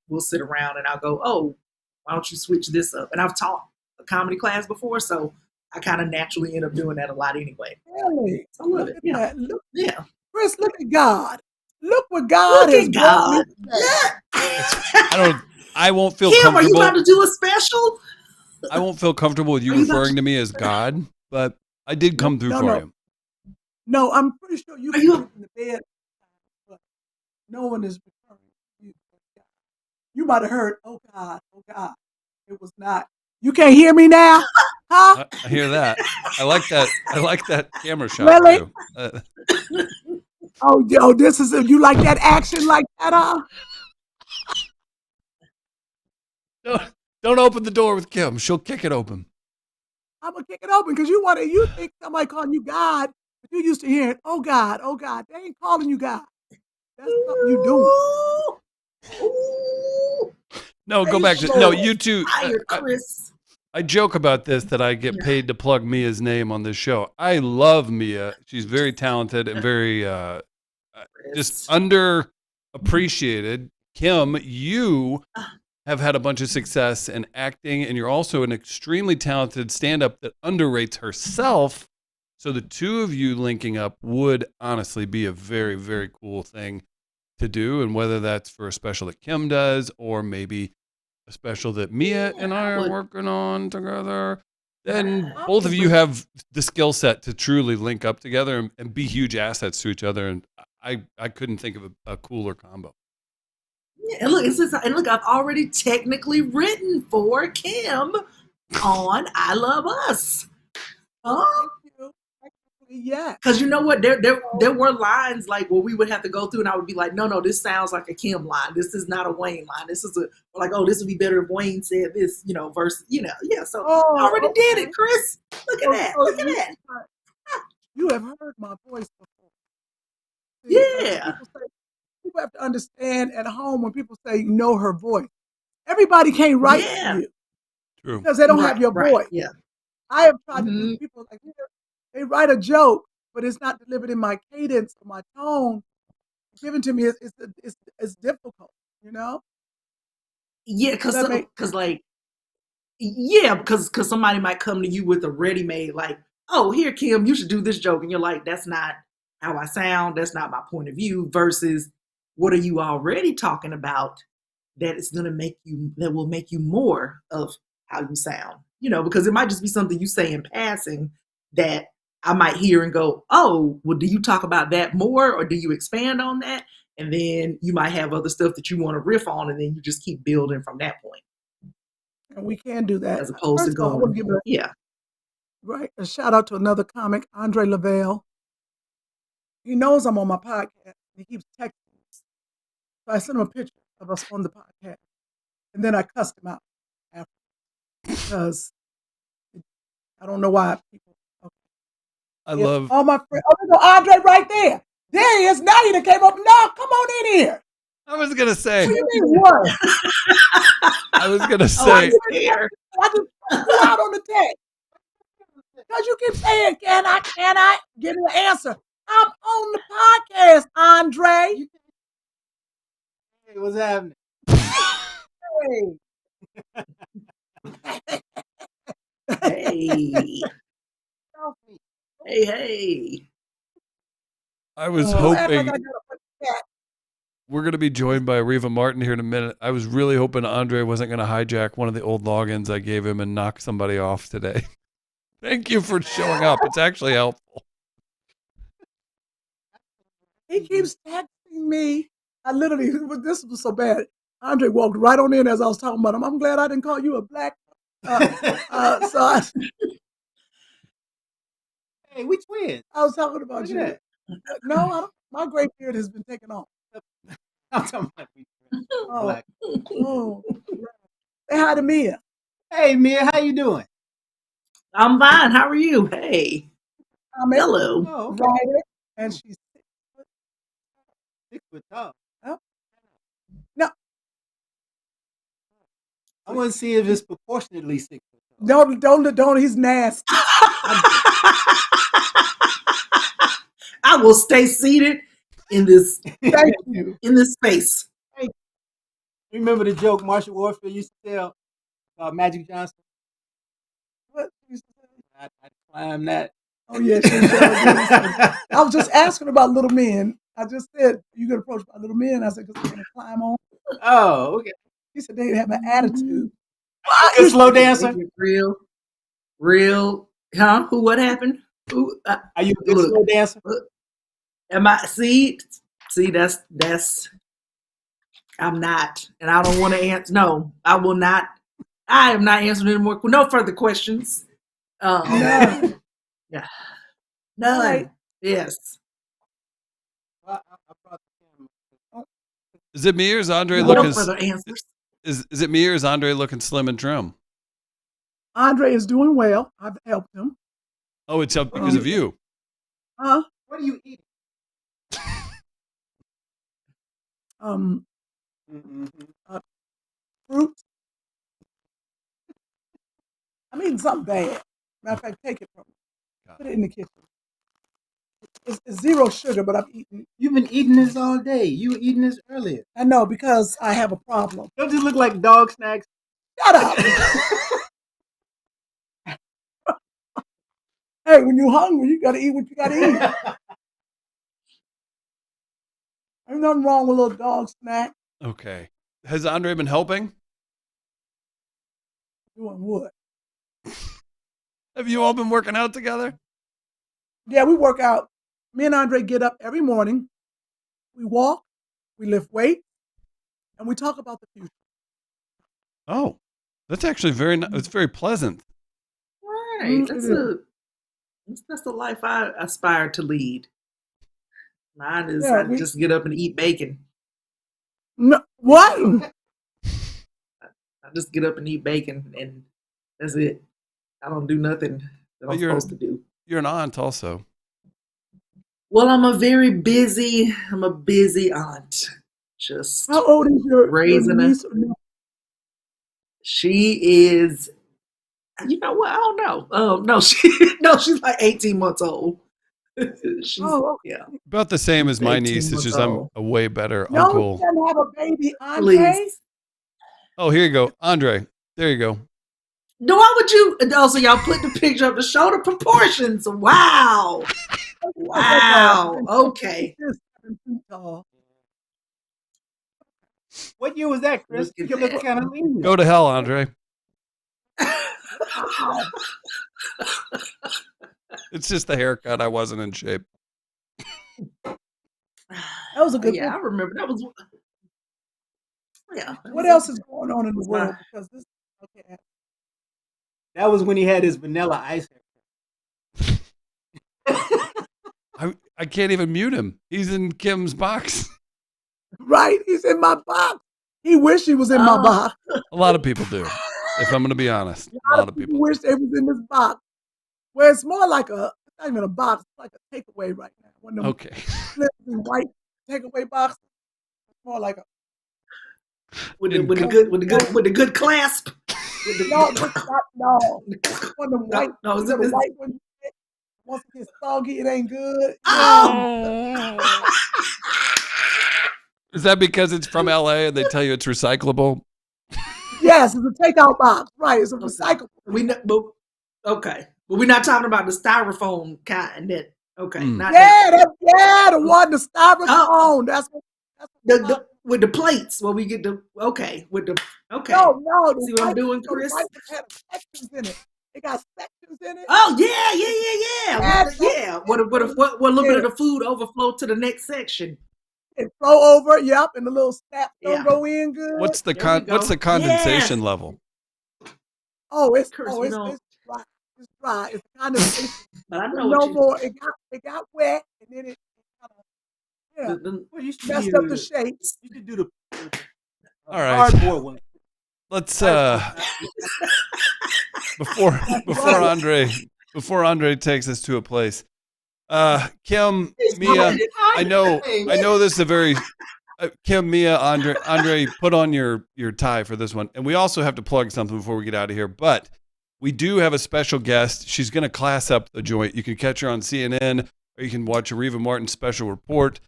we'll sit around and I'll go, oh, why don't you switch this up? And I've taught a comedy class before, so I kind of naturally end up doing that a lot anyway. Really? So I love it. Yeah. Yeah. Chris, look at God. Look what God has done. Yeah. I won't feel Kym, comfortable. are you about to do a special? I won't feel comfortable with you referring to me as God, but I did come through for you. No, I'm pretty sure you can in the bed, but no one is referring to you. You might have heard, oh God. It was not. You can't hear me now? Huh? I hear that. I like that camera shot. Really? Too. Oh, this is you like that action like that, huh? Don't open the door with Kym. She'll kick it open. I'm gonna kick it open because you think somebody calling you God, but you used to hearing, oh God. They ain't calling you God. That's something you doing. No, go back to you two. Chris. I joke about this that I get paid to plug Mia's name on this show. I love Mia. She's very talented and very just underappreciated. Kym, you have had a bunch of success in acting, and you're also an extremely talented stand-up that underrates herself. So the two of you linking up would honestly be a very, very cool thing to do. And whether that's for a special that Kym does, or maybe a special that Mia and I are working on together, then both of you have the skill set to truly link up together and be huge assets to each other. And I couldn't think of a cooler combo. Yeah, and look, I've already technically written for Kym on I Love Us. Yeah. Because you know what? There were lines like where we would have to go through, and I would be like, no, this sounds like a Kym line. This is not a Wayne line. This is this would be better if Wayne said this, versus, yeah. So I already did it, Chris. Look at that. Look at that. You have heard my voice before. Yeah. People have to understand at home when people say, her voice. Everybody can't write for you. True. Because they don't have your voice. Yeah. I have tried to do people like, they write a joke, but it's not delivered in my cadence or my tone. Given to me, it's difficult, Yeah, because somebody might come to you with a ready-made, like, oh, here, Kym, you should do this joke. And you're like, that's not how I sound. That's not my point of view. Versus, what are you already talking about that will make you more of how you sound? Because it might just be something you say in passing that I might hear and go, oh, well, do you talk about that more, or do you expand on that? And then you might have other stuff that you want to riff on, and then you just keep building from that point. And we can do that. As opposed to going, right. A shout out to another comic, Andre Lavelle. He knows I'm on my podcast. He keeps texting me. So I sent him a picture of us on the podcast. And then I cussed him out after. Because I don't know why people. I love all my friends. Oh, no, Andre right there. There he is. Now he done came up. No, come on in here. I was gonna say. What do you mean what? I was gonna say. I just put you out on the text. Because you keep saying, can I? Give me an answer. I'm on the podcast, Andre. Hey, what's happening? Hey. Hey. I was hoping we're going to be joined by Areva Martin here in a minute. I was really hoping Andre wasn't going to hijack one of the old logins I gave him and knock somebody off today. Thank you for showing up. It's actually helpful. He keeps texting me. This was so bad. Andre walked right on in as I was talking about him. I'm glad I didn't call you a black. Hey, we twins. I was talking about you. That. No, my gray beard has been taken off. I'm talking about we twins. Black. Say hi to Mia. Hey, Mia, how you doing? I'm fine. How are you? Hey. Hello. Oh, okay. Writer, and she's 6 foot tall. Oh. No. I want to see if it's proportionately 6 foot tall. Don't. He's nasty. I will stay seated in this. Thank you. In this space. Hey, remember the joke Marshall Warfield used to tell about Magic Johnson? What? I climbed that. Oh yeah. I was just asking about little men. I just said you could approach by little men. I said because they're gonna climb on. Oh, okay. He said they have an attitude. Good slow dancer. Real. Huh? Who? What happened? Who? Are you a good slow dancer? Am I? See, that's. I'm not, and I don't want to answer. No, I will not. I am not answering any more. No further questions. No. Yeah. None. Right. Yes. Is it me or is Andre No looking? further answers. Is it me or is Andre looking slim and trim? Andre is doing well. I've helped him. Oh, it's up because of you. Huh? What are you eating? Fruit. I'm eating something bad. Matter of fact, take it from me. Put it in the kitchen. It's zero sugar, but I'm eating. You've been eating this all day. You were eating this earlier. I know, because I have a problem. Don't just look like dog snacks. Shut up. Hey, when you're hungry, you got to eat what you got to eat. Ain't nothing wrong with a little dog snack. Okay. Has Andre been helping? Doing what? Have you all been working out together? Yeah, we work out. Me and Andre get up every morning. We walk, we lift weights, and we talk about the future. Oh, that's actually it's very pleasant. Right. That's the life I aspire to lead. Mine is just get up and eat bacon. No, what? I just get up and eat bacon, and that's it. I don't do nothing that I'm supposed to do. You're an aunt also. Well, I'm a busy aunt. Just how old is your niece? She is, you know what? I don't know. No, she's like 18 months old. Yeah. About the same as my niece. It's just I'm a way better uncle. You can have a baby, Andre. Please. Oh, here you go, Andre. There you go. No, why would you? Also, y'all put the picture of the shoulder proportions. Wow. Wow. Okay. What year was that, Chris? You look kind of lean. Go to hell, Andre. It's just the haircut. I wasn't in shape. That was a good. Yeah, I remember that was. Yeah. What else is going on in the world? Because this. Okay. That was when he had his vanilla ice. I can't even mute him. He's in Kym's box. Right, he's in my box. He wish he was in my box. A lot of people do. If I'm going to be honest, a lot of people wish they was in this box. Well, it's more like it's not even a box. It's like a takeaway right now. One of them okay. white takeaway box. It's more like a with the good clasp. No. One of them white. No, is it the white one? Once it gets soggy, it ain't good. Oh. Is that because it's from LA and they tell you it's recyclable? Yes, it's a takeout box. Right, it's a recyclable. Okay, but we're not talking about the styrofoam kind. That okay? Not the one, the styrofoam. Oh. That's the with the plates. Well, we get the with the okay. No. See what I'm doing, Chris? The had sections in it. It got sections in it. Oh yeah. What little bit of the food overflow to the next section? It flow over, yep, and the little snaps don't go in good. What's the condensation level? Oh, it's dry. It's dry. It's condensation. But I know no more. It got wet, and then it kind of you messed up the shape. You should do the all right. Cardboard one. Let's before Andre takes us to a place. Kym, Mia, I know this is a very Kym, Mia, Andre, put on your tie for this one. And we also have to plug something before we get out of here, but we do have a special guest. She's going to class up the joint. You can catch her on CNN, or you can watch Areva Martin's special report.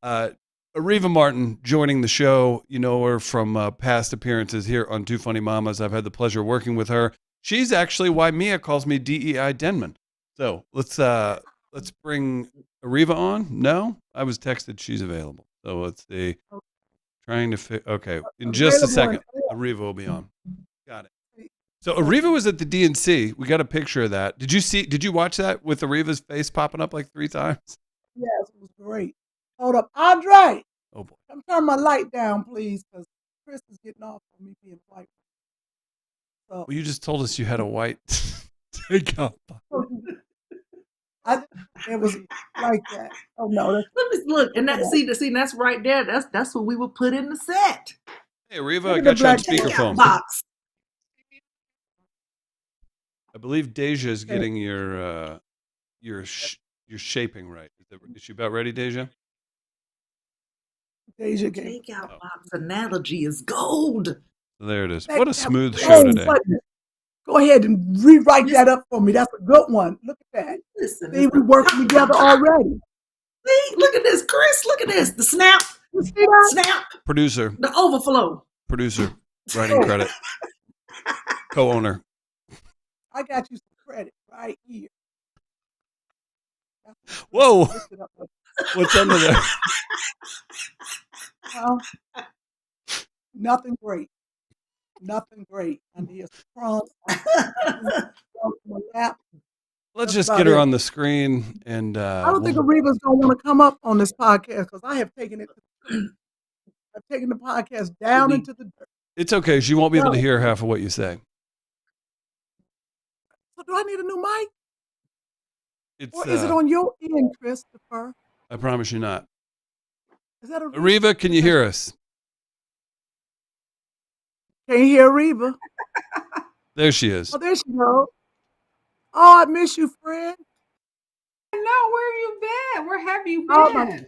Areva Martin joining the show. You know her from past appearances here on Two Funny Mamas. I've had the pleasure of working with her. She's actually why Mia calls me DEI Denman. So let's bring Areva on. No, I was texted she's available. So let's see. Trying to fit. Okay, in just a second, Areva will be on. Got it. So Areva was at the DNC. We got a picture of that. Did you watch that with Areva's face popping up like 3 times? Yes, it was great. Hold up, Andre. Oh boy. Come turn my light down, please, because Chris is getting off on me being white. So, well, you just told us you had a white takeout. It was like that. Oh no! Look, and that's right there. That's what we would put in the set. Hey, Areva, I got you on speakerphone. Box. I believe Deja is getting your shaping right. Is she about ready, Deja? Deja takeout box analogy is gold. There it is. What a smooth show today. Go ahead and rewrite that up for me. That's a good one. Look at that. Listen, See, we working together already. see, look at this, Chris. Look at this. The snap, You see that? snap, Producer, the overflow. writing credit, co-owner. I got you some credit right here. Whoa, Lift it up. what's under there? Nothing great. Nothing great. I need a strong lap. Let's That's just get her about it. on the screen and I don't think Areva's gonna want to come up on this podcast because I have taken it. I've taken the podcast down into the dirt. it's okay. She won't be able to No. hear half of what you say. So do I need a new mic? It's Or is it on your end, Christopher? I promise you not. Is that a Areva, can you hear us? Can't hear Areva. There she is. Oh, there she goes. Oh, I miss you, friend. No, where have you been? Where have you Oh, been?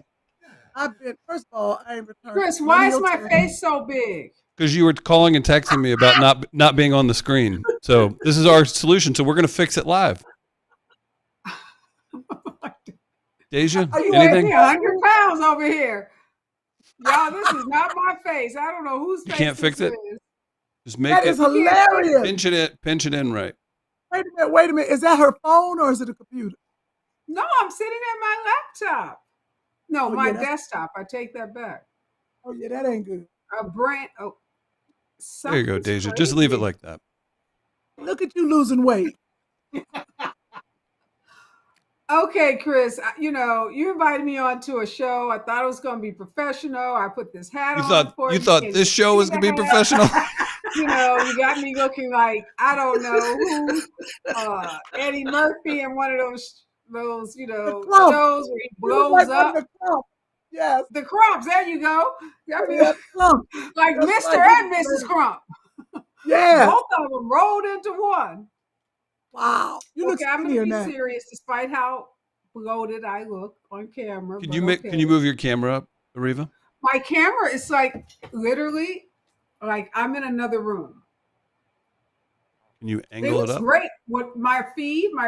I've been, first of all, I ain't returned. Chris, none why of is your my text. face so big? Because you were calling and texting me about not being on the screen. So this is our solution. So we're going to fix it live. Deja, Are you anything? 100 pounds over here. Y'all, this is not my face. I don't know whose You face can't this fix it? is. Just make That it, is hilarious. pinch it in right. Wait a minute. Is that her phone or is it a computer? No, I'm sitting at my laptop. No, Oh, my yeah, that's- desktop. I take that back. Oh, yeah, that ain't good. A brand. Oh, There you go, something's Deja. Just leave it crazy. like that. Look at you losing weight. Okay, Chris, you invited me on to a show. I thought it was going to be professional. I put this hat You on thought for you thought Can this you show see was going to the be hat? professional? You got me looking like I don't know who, Eddie Murphy in one of those clump. shows where he You look blows like up one of the clump. Yes. the Crumps. There you go. I mean, Yeah, clump. like That's Mr. right. and Mrs. Crump. Yeah. Both of them rolled into one. Wow. You look Okay, I'm skinnier gonna be now. serious, despite how bloated I look on camera. Can but you okay. can you move your camera up, Areva? My camera is like literally like I'm in another room. Can you It angle it looks up? great. What my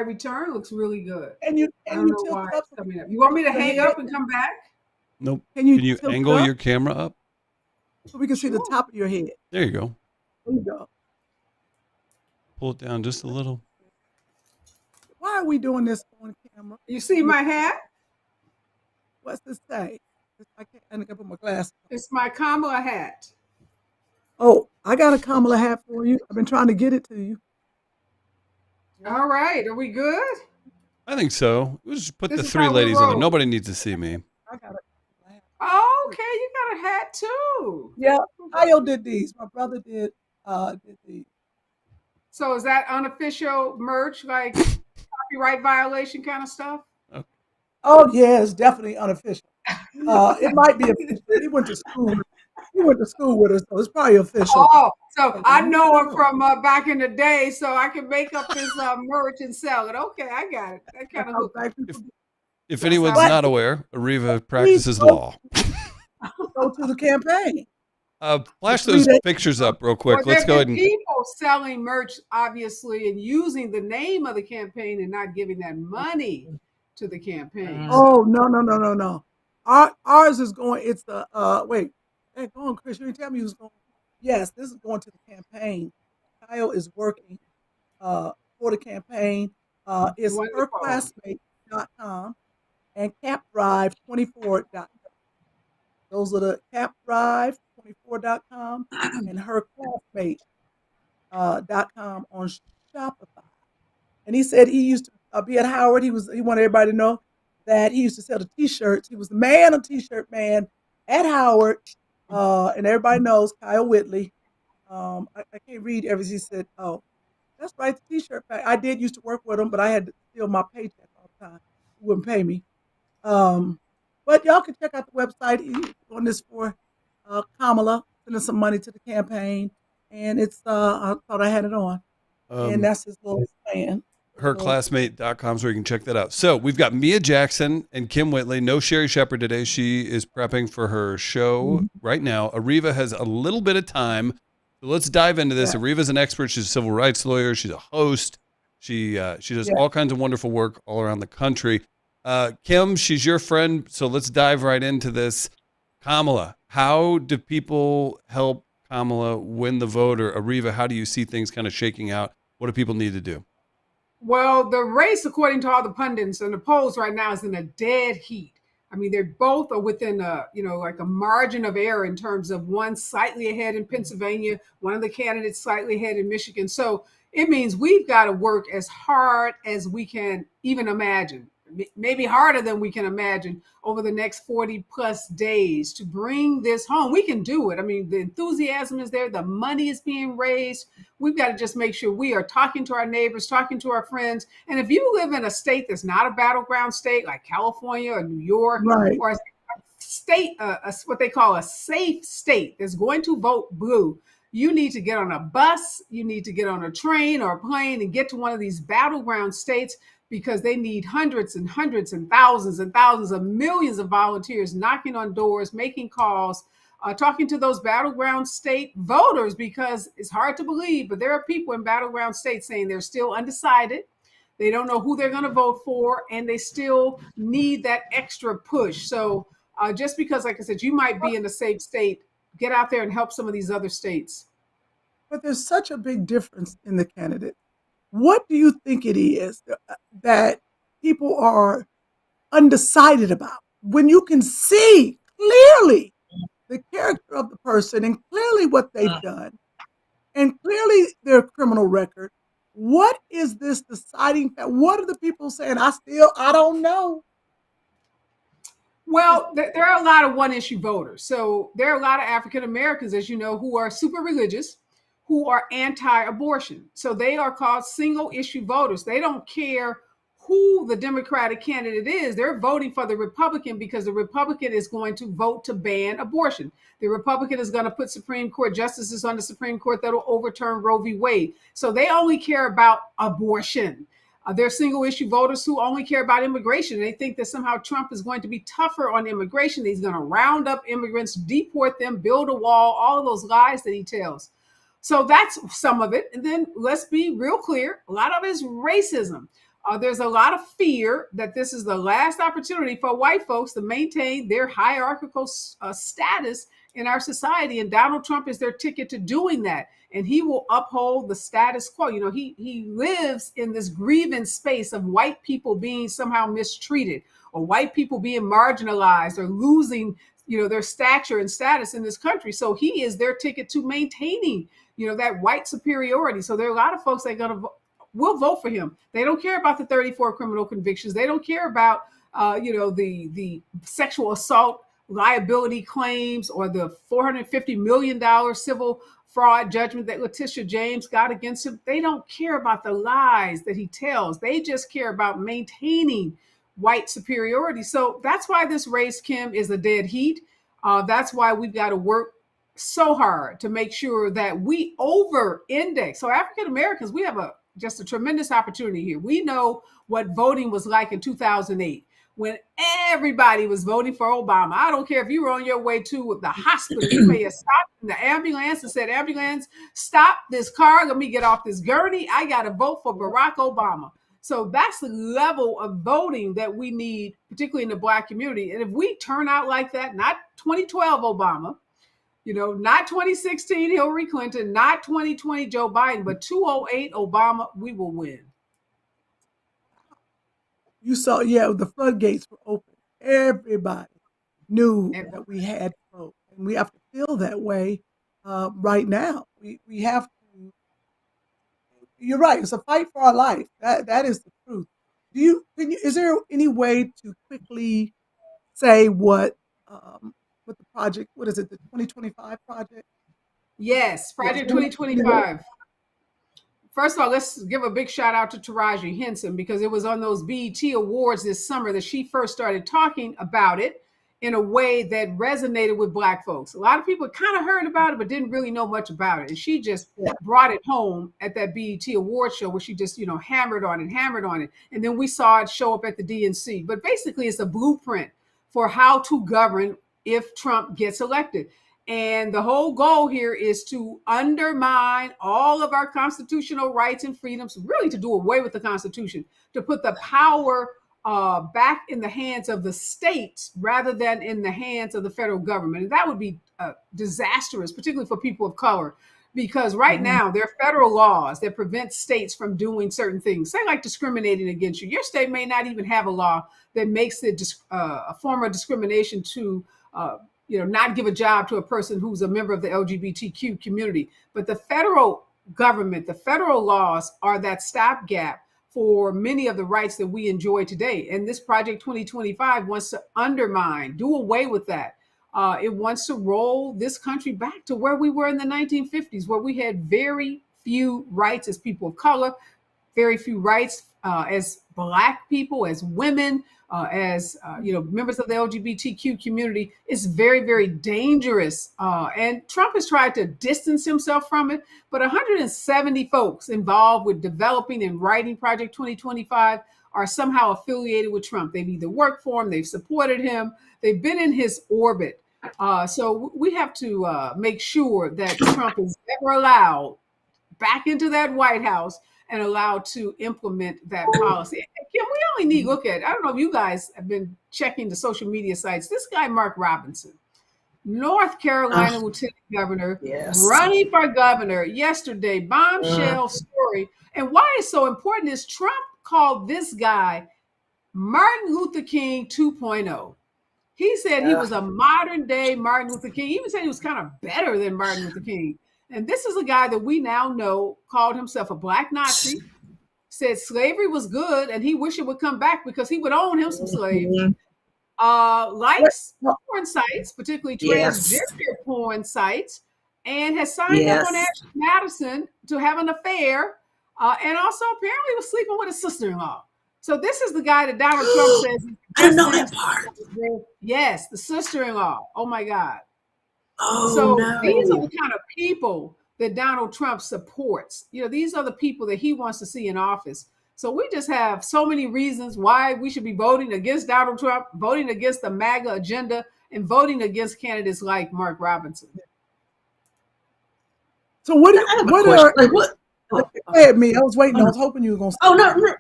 return looks really good. And you I don't know tilt why it up. it's coming up. You want me to hang up and come back? Nope. Can you Can you tilt it angle up your camera up? so we can see the Sure. top of your head? There you go. There you go. Pull it down just a little. Why are we doing this on camera? You see my hat? What's this say? I can't put my glasses on. It's my Kamala hat. Oh, I got a Kamala hat for you. I've been trying to get it to you. All right, are we good? I think so. We'll just put This the is three how we ladies on there. roll. Nobody needs to see me. I got a hat. Oh, okay, you got a hat too. Yeah, Kyle did these. My brother did these. So is that unofficial merch, like copyright violation kind of stuff? Oh yeah, it's definitely unofficial. It might be official. He went to school. He went to school with us, so it's probably official. Oh, so I know it from back in the day, so I can make up this merch and sell it. Okay, I got it. That kind of How hook. black people If That's anyone's how- not aware, Areva practices go. law. go to the campaign. Flash The those 3 days- pictures up real quick. Well, Let's there go have ahead been and people selling merch, obviously, and using the name of the campaign and not giving that money to the campaign. Oh no. Ours is going. It's the wait. Hey, go on, Chris. You didn't tell me who's going. Yes, this is going to the campaign. Kyle is working for the campaign. It's Wonderful. herclassmate.com and capdrive24.com. Those are the capdrive24.com and herclassmate.com on Shopify. And he said he used to be at Howard. He wanted everybody to know that he used to sell the T-shirts. He was the man, a T-shirt man at Howard. And everybody knows Kyle Whitley. I can't read everything he said. Oh, that's right, the T-shirt factory. I did used to work with him, but I had to steal my paycheck all the time. He wouldn't pay me. But y'all can check out the website. He's doing this for Kamala, sending some money to the campaign. And it's I thought I had it on. And that's his little plan. herclassmate.com is where you can check that out. So we've got Mia Jackson and Kym Whitley. No Sherri Shepherd today. She is prepping for her show right now. Areva has a little bit of time So let's dive into this. Yeah. Areva's an expert. She's a civil rights lawyer. She's a host. She does all kinds of wonderful work all around the country. Kym, she's your friend, so let's dive right into this. Kamala, how do people help Kamala win the vote? Or Areva, how do you see things kind of shaking out? What do people need to do? Well, the race, according to all the pundits and the polls right now, is in a dead heat. I mean, they're both are within like a margin of error in terms of one slightly ahead in Pennsylvania, one of the candidates slightly ahead in Michigan. So it means we've got to work as hard as we can even imagine, maybe harder than we can imagine over the next 40 plus days to bring this home. We can do it. I mean, the enthusiasm is there. The money is being raised. We've got to just make sure we are talking to our neighbors, talking to our friends. And if you live in a state that's not a battleground state like California or New York, Right. or a state, what they call a safe state that's going to vote blue, you need to get on a bus, you need to get on a train or a plane and get to one of these battleground states, because they need hundreds and hundreds and thousands of millions of volunteers knocking on doors, making calls, talking to those battleground state voters, because it's hard to believe, but there are people in battleground states saying they're still undecided. They don't know who they're going to vote for, and they still need that extra push. So just because, like I said, you might be in a safe state, get out there and help some of these other states. But there's such a big difference in the candidates. What do you think it is that people are undecided about when you can see clearly the character of the person and clearly what they've done and clearly their criminal record? What is this deciding factor? What are the people saying? I don't know. Well, there are a lot of one-issue voters. So there are a lot of African Americans, as you know, who are super religious, who are anti-abortion. So they are called single-issue voters. They don't care who the Democratic candidate is. They're voting for the Republican because the Republican is going to vote to ban abortion. The Republican is going to put Supreme Court justices on the Supreme Court that will overturn Roe v. Wade. So they only care about abortion. They're single-issue voters who only care about immigration. They think that somehow Trump is going to be tougher on immigration. He's going to round up immigrants, deport them, build a wall, all of those lies that he tells. So that's some of it. And then let's be real clear. A lot of it is racism. There's a lot of fear that this is the last opportunity for white folks to maintain their hierarchical status in our society. And Donald Trump is their ticket to doing that. And he will uphold the status quo. You know, he lives in this grievance space of white people being somehow mistreated, or white people being marginalized, or losing, their stature and status in this country. So he is their ticket to maintaining, that white superiority. So there are a lot of folks that will vote for him. They don't care about the 34 criminal convictions. They don't care about, the sexual assault liability claims or the $450 million civil fraud judgment that Letitia James got against him. They don't care about the lies that he tells. They just care about maintaining white superiority. So that's why this race, Kym, is a dead heat. That's why we've got to work so hard to make sure that we over-index. So African Americans, we have just a tremendous opportunity here. We know what voting was like in 2008 when everybody was voting for Obama. I don't care if you were on your way to the hospital, you may have stopped in the ambulance and said, "Ambulance, stop this car. Let me get off this gurney. I got to vote for Barack Obama." So that's the level of voting that we need, particularly in the Black community. And if we turn out like that, not 2012 Obama, not 2016 Hillary Clinton, not 2020 Joe Biden, but 2008 Obama, we will win. You saw, the floodgates were open. Everybody knew that we had to vote. And we have to feel that way right now. We have to. You're right. It's a fight for our life. That is the truth. Is there any way to quickly say what the project? What is it? The 2025 project? Yes, Project 2025. First of all, let's give a big shout out to Taraji Henson, because it was on those BET Awards this summer that she first started talking about it in a way that resonated with Black folks. A lot of people kind of heard about it, but didn't really know much about it. And she just brought it home at that BET Award show where she just, hammered on it. And then we saw it show up at the DNC. But basically, it's a blueprint for how to govern if Trump gets elected. And the whole goal here is to undermine all of our constitutional rights and freedoms, really to do away with the Constitution, to put the power back in the hands of the states rather than in the hands of the federal government. And that would be disastrous, particularly for people of color, because right now there are federal laws that prevent states from doing certain things, say like discriminating against you. Your state may not even have a law that makes it a form of discrimination to not give a job to a person who's a member of the LGBTQ community. But the federal government, the federal laws are that stopgap for many of the rights that we enjoy today. And this Project 2025 wants to undermine, do away with that. It wants to roll this country back to where we were in the 1950s, where we had very few rights as people of color, very few rights as Black people, as women, as members of the LGBTQ community. Is very, very dangerous. And Trump has tried to distance himself from it. But 170 folks involved with developing and writing Project 2025 are somehow affiliated with Trump. They've either worked for him, they've supported him, they've been in his orbit. So we have to make sure that Trump is never allowed back into that White House and allowed to implement that policy. And Kym, we only need look at, I don't know if you guys have been checking the social media sites. This guy, Mark Robinson, North Carolina lieutenant governor, running for governor yesterday, bombshell story. And why it's so important is Trump called this guy Martin Luther King 2.0. He said he was a modern day Martin Luther King. He even said he was kind of better than Martin Luther King. And this is a guy that we now know called himself a Black Nazi, said slavery was good and he wished it would come back because he would own him some slaves. Likes porn sites, particularly transgender porn sites, and has signed up on Ashley Madison to have an affair, and also apparently was sleeping with his sister-in-law. So this is the guy that Donald Trump says. I know that part. Yes, the sister-in-law. Oh my God. Oh, so no. These are the kind of people that Donald Trump supports. These are the people that he wants to see in office. So we just have so many reasons why we should be voting against Donald Trump, voting against the MAGA agenda, and voting against candidates like Mark Robinson. So what me? I was waiting. I was hoping you were going to say.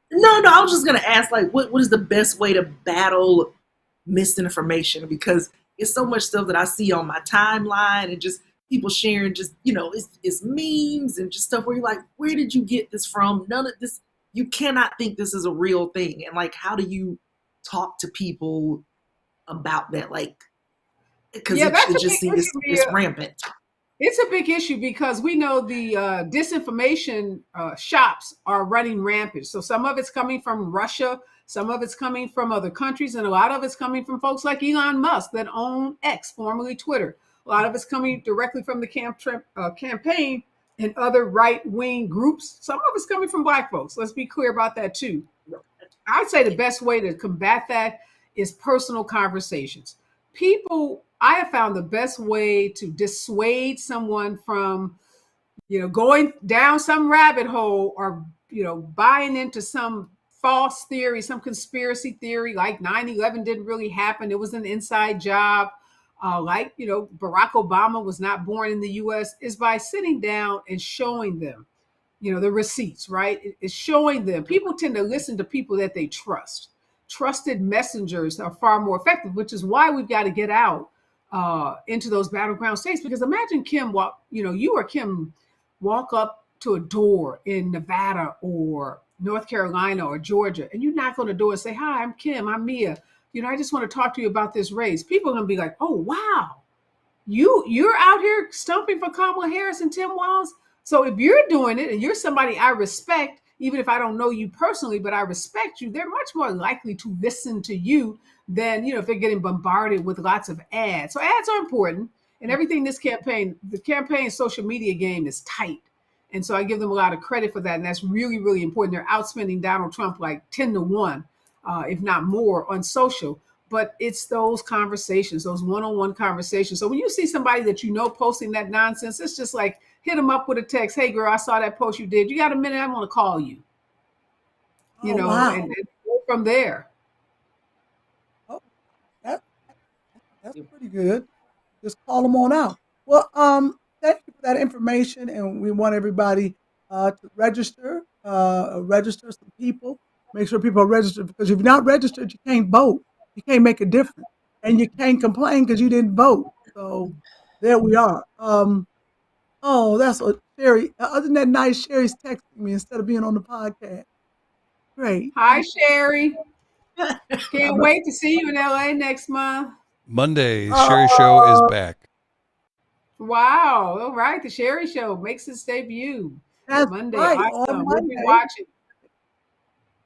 No, I was just going to ask, what is the best way to battle misinformation? Because it's so much stuff that I see on my timeline and just people sharing it's memes and just stuff where you're like, where did you get this from? None of this, you cannot think this is a real thing. And how do you talk to people about that? Because it just seems it's rampant. It's a big issue because we know the disinformation shops are running rampant. So some of it's coming from Russia, some of it's coming from other countries, and a lot of it's coming from folks like Elon Musk that own X, formerly Twitter. A lot of it's coming directly from the campaign and other right-wing groups. Some of it's coming from Black folks. Let's be clear about that too. I'd say the best way to combat that is personal conversations. I have found the best way to dissuade someone from, going down some rabbit hole or, buying into some false theory, some conspiracy theory, like 9/11 didn't really happen. It was an inside job. Barack Obama was not born in the U.S. is by sitting down and showing them, the receipts, right? It's showing them. People tend to listen to people that they trust. Trusted messengers are far more effective, which is why we've got to get out into those battleground states. Because imagine Kym Kym walk up to a door in Nevada or North Carolina or Georgia, and you knock on the door and say, "Hi, I'm Kym, I'm Mia. I just want to talk to you about this race." People are going to be like, "Oh, wow, you're out here stumping for Kamala Harris and Tim Walz." So if you're doing it and you're somebody I respect, even if I don't know you personally, but I respect you, they're much more likely to listen to you than, if they're getting bombarded with lots of ads. So ads are important. And everything the campaign social media game is tight. And so I give them a lot of credit for that. And that's really, really important. They're outspending Donald Trump like 10-1, if not more, on social. But it's those conversations, those one-on-one conversations. So when you see somebody that posting that nonsense, it's just like, hit them up with a text. "Hey, girl, I saw that post you did. You got a minute? I want to call you." Wow. And go from there. Oh, that's pretty good. just call them on out. Well, thank you for that information, and we want everybody to register some people. Make sure people are registered, because if you're not registered, you can't vote. You can't make a difference, and you can't complain because you didn't vote. So there we are. Oh, that's what Sherri. Other than that, nice, Sherri's texting me instead of being on the podcast. Great. Hi, Sherri. Can't wait to see you in LA next month. Monday, Sherri Show is back. Wow. All right. The Sherri Show makes its debut That's Monday. right. Awesome. On We'll be Monday, watching.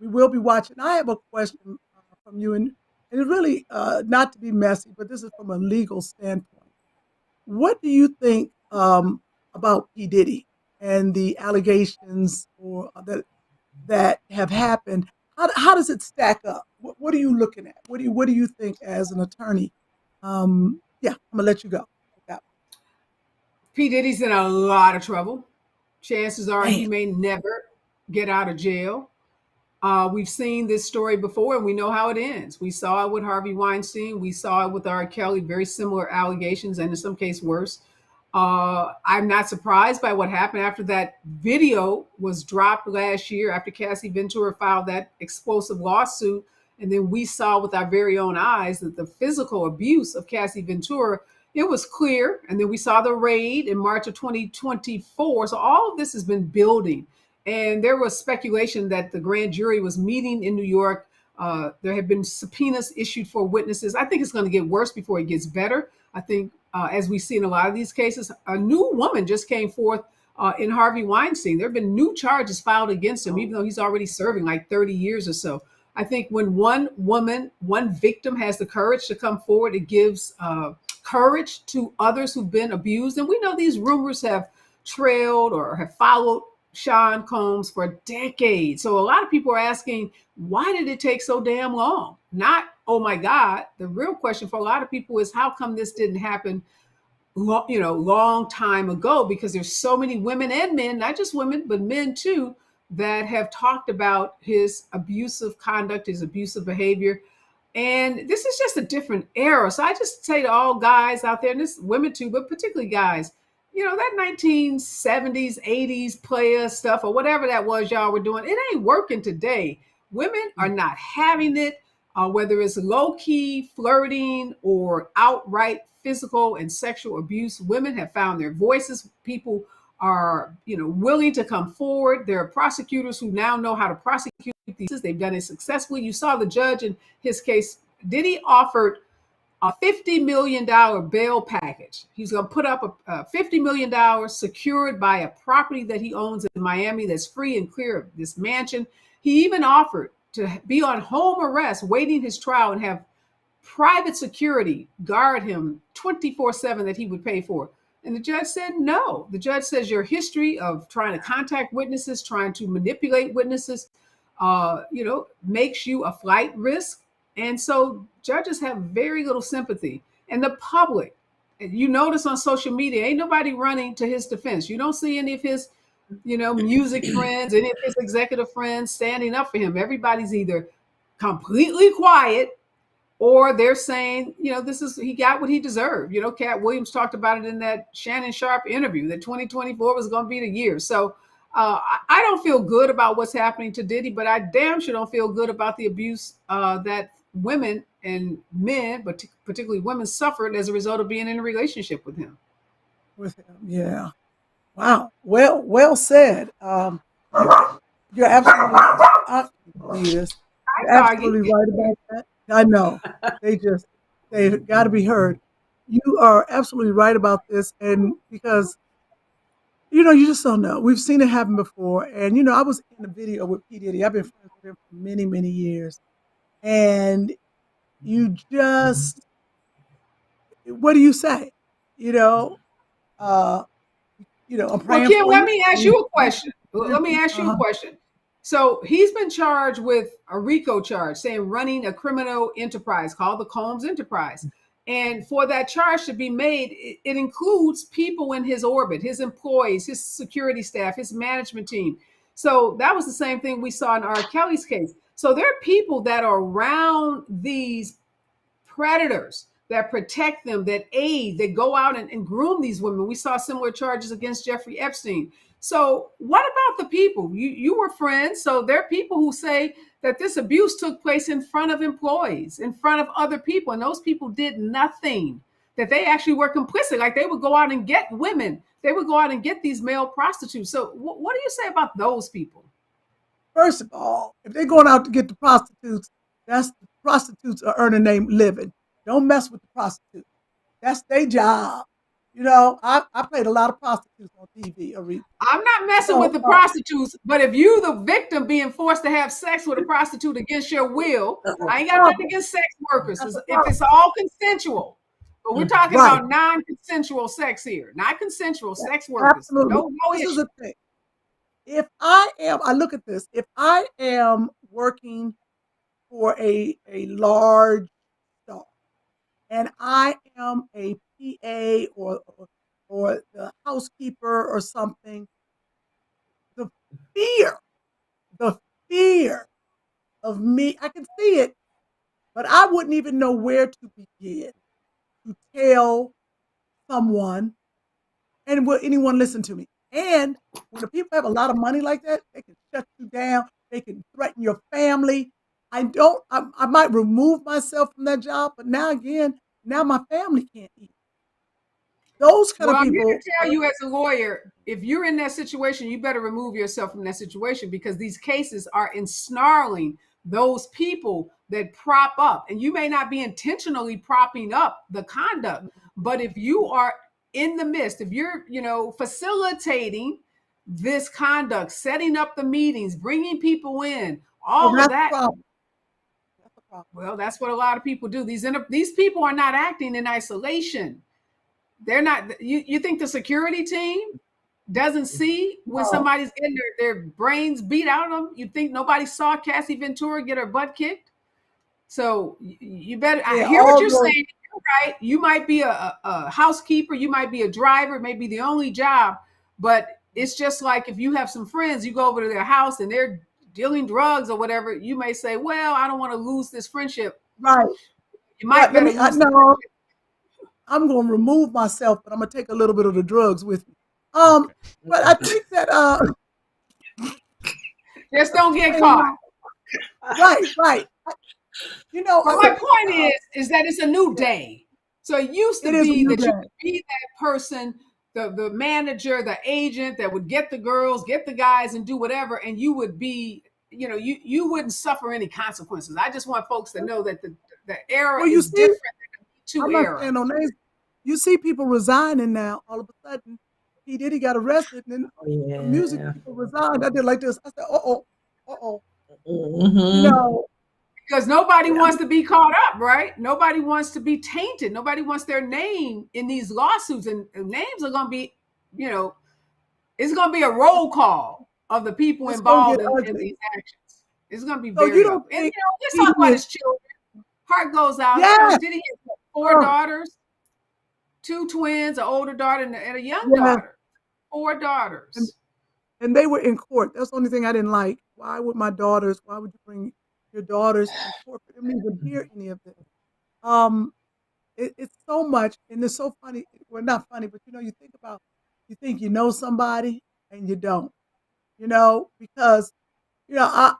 we will be watching. I have a question from you, and it's really not to be messy, but this is from a legal standpoint. What do you think about P. Diddy and the allegations that have happened? How does it stack up? What are you looking at? What do you think as an attorney? Yeah, I'm gonna let you go. Yeah. P. Diddy's in a lot of trouble. Chances are he Man. may never get out of jail. We've seen this story before, and we know how it ends. We saw it with Harvey Weinstein. We saw it with R. Kelly, very similar allegations, and in some cases worse. I'm not surprised by what happened after that video was dropped last year, after Cassie Ventura filed that explosive lawsuit. And then we saw with our very own eyes that the physical abuse of Cassie Ventura, it was clear. And then we saw the raid in March of 2024. So all of this has been building. And there was speculation that the grand jury was meeting in New York. There have been subpoenas issued for witnesses. I think it's going to get worse before it gets better. I think, as we see in a lot of these cases, a new woman just came forth in Harvey Weinstein. There have been new charges filed against him, even though he's already serving like 30 years or so. I think when one woman, one victim has the courage to come forward, it gives courage to others who've been abused. And we know these rumors have trailed or have followed Sean Combs for decades. So a lot of people are asking, why did it take so damn long? Not, oh my God. The real question for a lot of people is, how come this didn't happen long time ago? Because there's so many women and men, not just women, but men too, that have talked about his abusive conduct, his abusive behavior. And this is just a different era. So I just say to all guys out there, and this women too, but particularly guys, that 1970s, 80s player stuff or whatever that was y'all were doing, it ain't working today. Women are not having it, whether it's low-key flirting or outright physical and sexual abuse. Women have found their voices. People are, willing to come forward. There are prosecutors who now know how to prosecute these. They've done it successfully. You saw the judge in his case. Diddy offered a $50 million bail package. He's going to put up a $50 million secured by a property that he owns in Miami that's free and clear of this mansion. He even offered to be on home arrest, waiting his trial, and have private security guard him 24/7 that he would pay for. And the judge said no. The judge says your history of trying to contact witnesses, trying to manipulate witnesses, makes you a flight risk. And so judges have very little sympathy. And the public, you notice on social media, ain't nobody running to his defense. You don't see any of his, music friends, any of his executive friends standing up for him. Everybody's either completely quiet or they're saying, he got what he deserved. Cat Williams talked about it in that Shannon Sharp interview, that 2024 was going to be the year. So I don't feel good about what's happening to Diddy, but I damn sure don't feel good about the abuse that women and men, but particularly women, suffered as a result of being in a relationship with him. Yeah. Wow. Well said. You're absolutely right about that. I know. They've got to be heard. You are absolutely right about this. And because, you just don't know. We've seen it happen before. And, I was in a video with P. Diddy. I've been friends with him for many, many years. And you just, what do you say? I'm praying Kym, for let you. me ask you a question. Let me ask you a question. So he's been charged with a RICO charge, saying running a criminal enterprise called the Combs Enterprise. And for that charge to be made, it includes people in his orbit, his employees, his security staff, his management team. So that was the same thing we saw in R. Kelly's case. So there are people that are around these predators that protect them, that aid, that go out and groom these women. We saw similar charges against Jeffrey Epstein. So what about the people? You were friends. So there are people who say that this abuse took place in front of employees, in front of other people, and those people did nothing, that they actually were complicit. Like they would go out and get women. They would go out and get these male prostitutes. So what do you say about those people? First of all, if they're going out to get the prostitutes, that's the prostitutes are earning their living. Don't mess with the prostitutes. That's their job. You know, I played a lot of prostitutes on TV, Areva. I'm not messing with the prostitutes, but if you the victim being forced to have sex with a prostitute against your will, I ain't got nothing against sex workers if it's all consensual. But we're talking about non-consensual sex here, not consensual sex workers. Absolutely. No This issue. is the thing. If I look at this, if I am working for a large star and I am a PA or the housekeeper or something, the fear of me, I can see it, but I wouldn't even know where to begin to tell someone, and will anyone listen to me? And when the people have a lot of money like that, they can shut you down. They can threaten your family. I might remove myself from that job, but now my family can't eat. Those kind of people. I'm here to tell you as a lawyer, if you're in that situation, you better remove yourself from that situation, because these cases are ensnarling those people that prop up. And you may not be intentionally propping up the conduct, but if you are in the midst, if you're, facilitating this conduct, setting up the meetings, bringing people in, all of that. Well, that's what a lot of people do. These people are not acting in isolation. They're not. You think the security team doesn't see when somebody's getting their brains beat out of them? You think nobody saw Cassie Ventura get her butt kicked? So you better. I hear what you're saying. You're right. You might be a housekeeper. You might be a driver. It may be the only job. But it's just like if you have some friends, you go over to their house and they're dealing drugs or whatever. You may say, "Well, I don't want to lose this friendship." Right. You might better lose. I'm going to remove myself, but I'm going to take a little bit of the drugs with me. But I think that just don't get caught. Right. But my point is that it's a new day. So it used to be that you could be that person, the manager, the agent that would get the girls, get the guys, and do whatever, and you would be, you wouldn't suffer any consequences. I just want folks to know that the era is different than the Me Too era. You see people resigning now. All of a sudden, P. Diddy got arrested, and then music people resigned. I did like this. I said, because nobody wants to be caught up, right? Nobody wants to be tainted. Nobody wants their name in these lawsuits, and names are going to be, it's going to be a roll call of the people involved in these actions. It's going to be very. Let's talk about his children. Heart goes out. Yes. Did he have 4 daughters? 2 twins, an older daughter and a young daughter. 4 daughters. And they were in court. That's the only thing I didn't like. Why would you bring your daughters in court? I didn't even hear any of this. It's so much, and it's so funny. Well, not funny, but you think you know somebody and you don't. Because I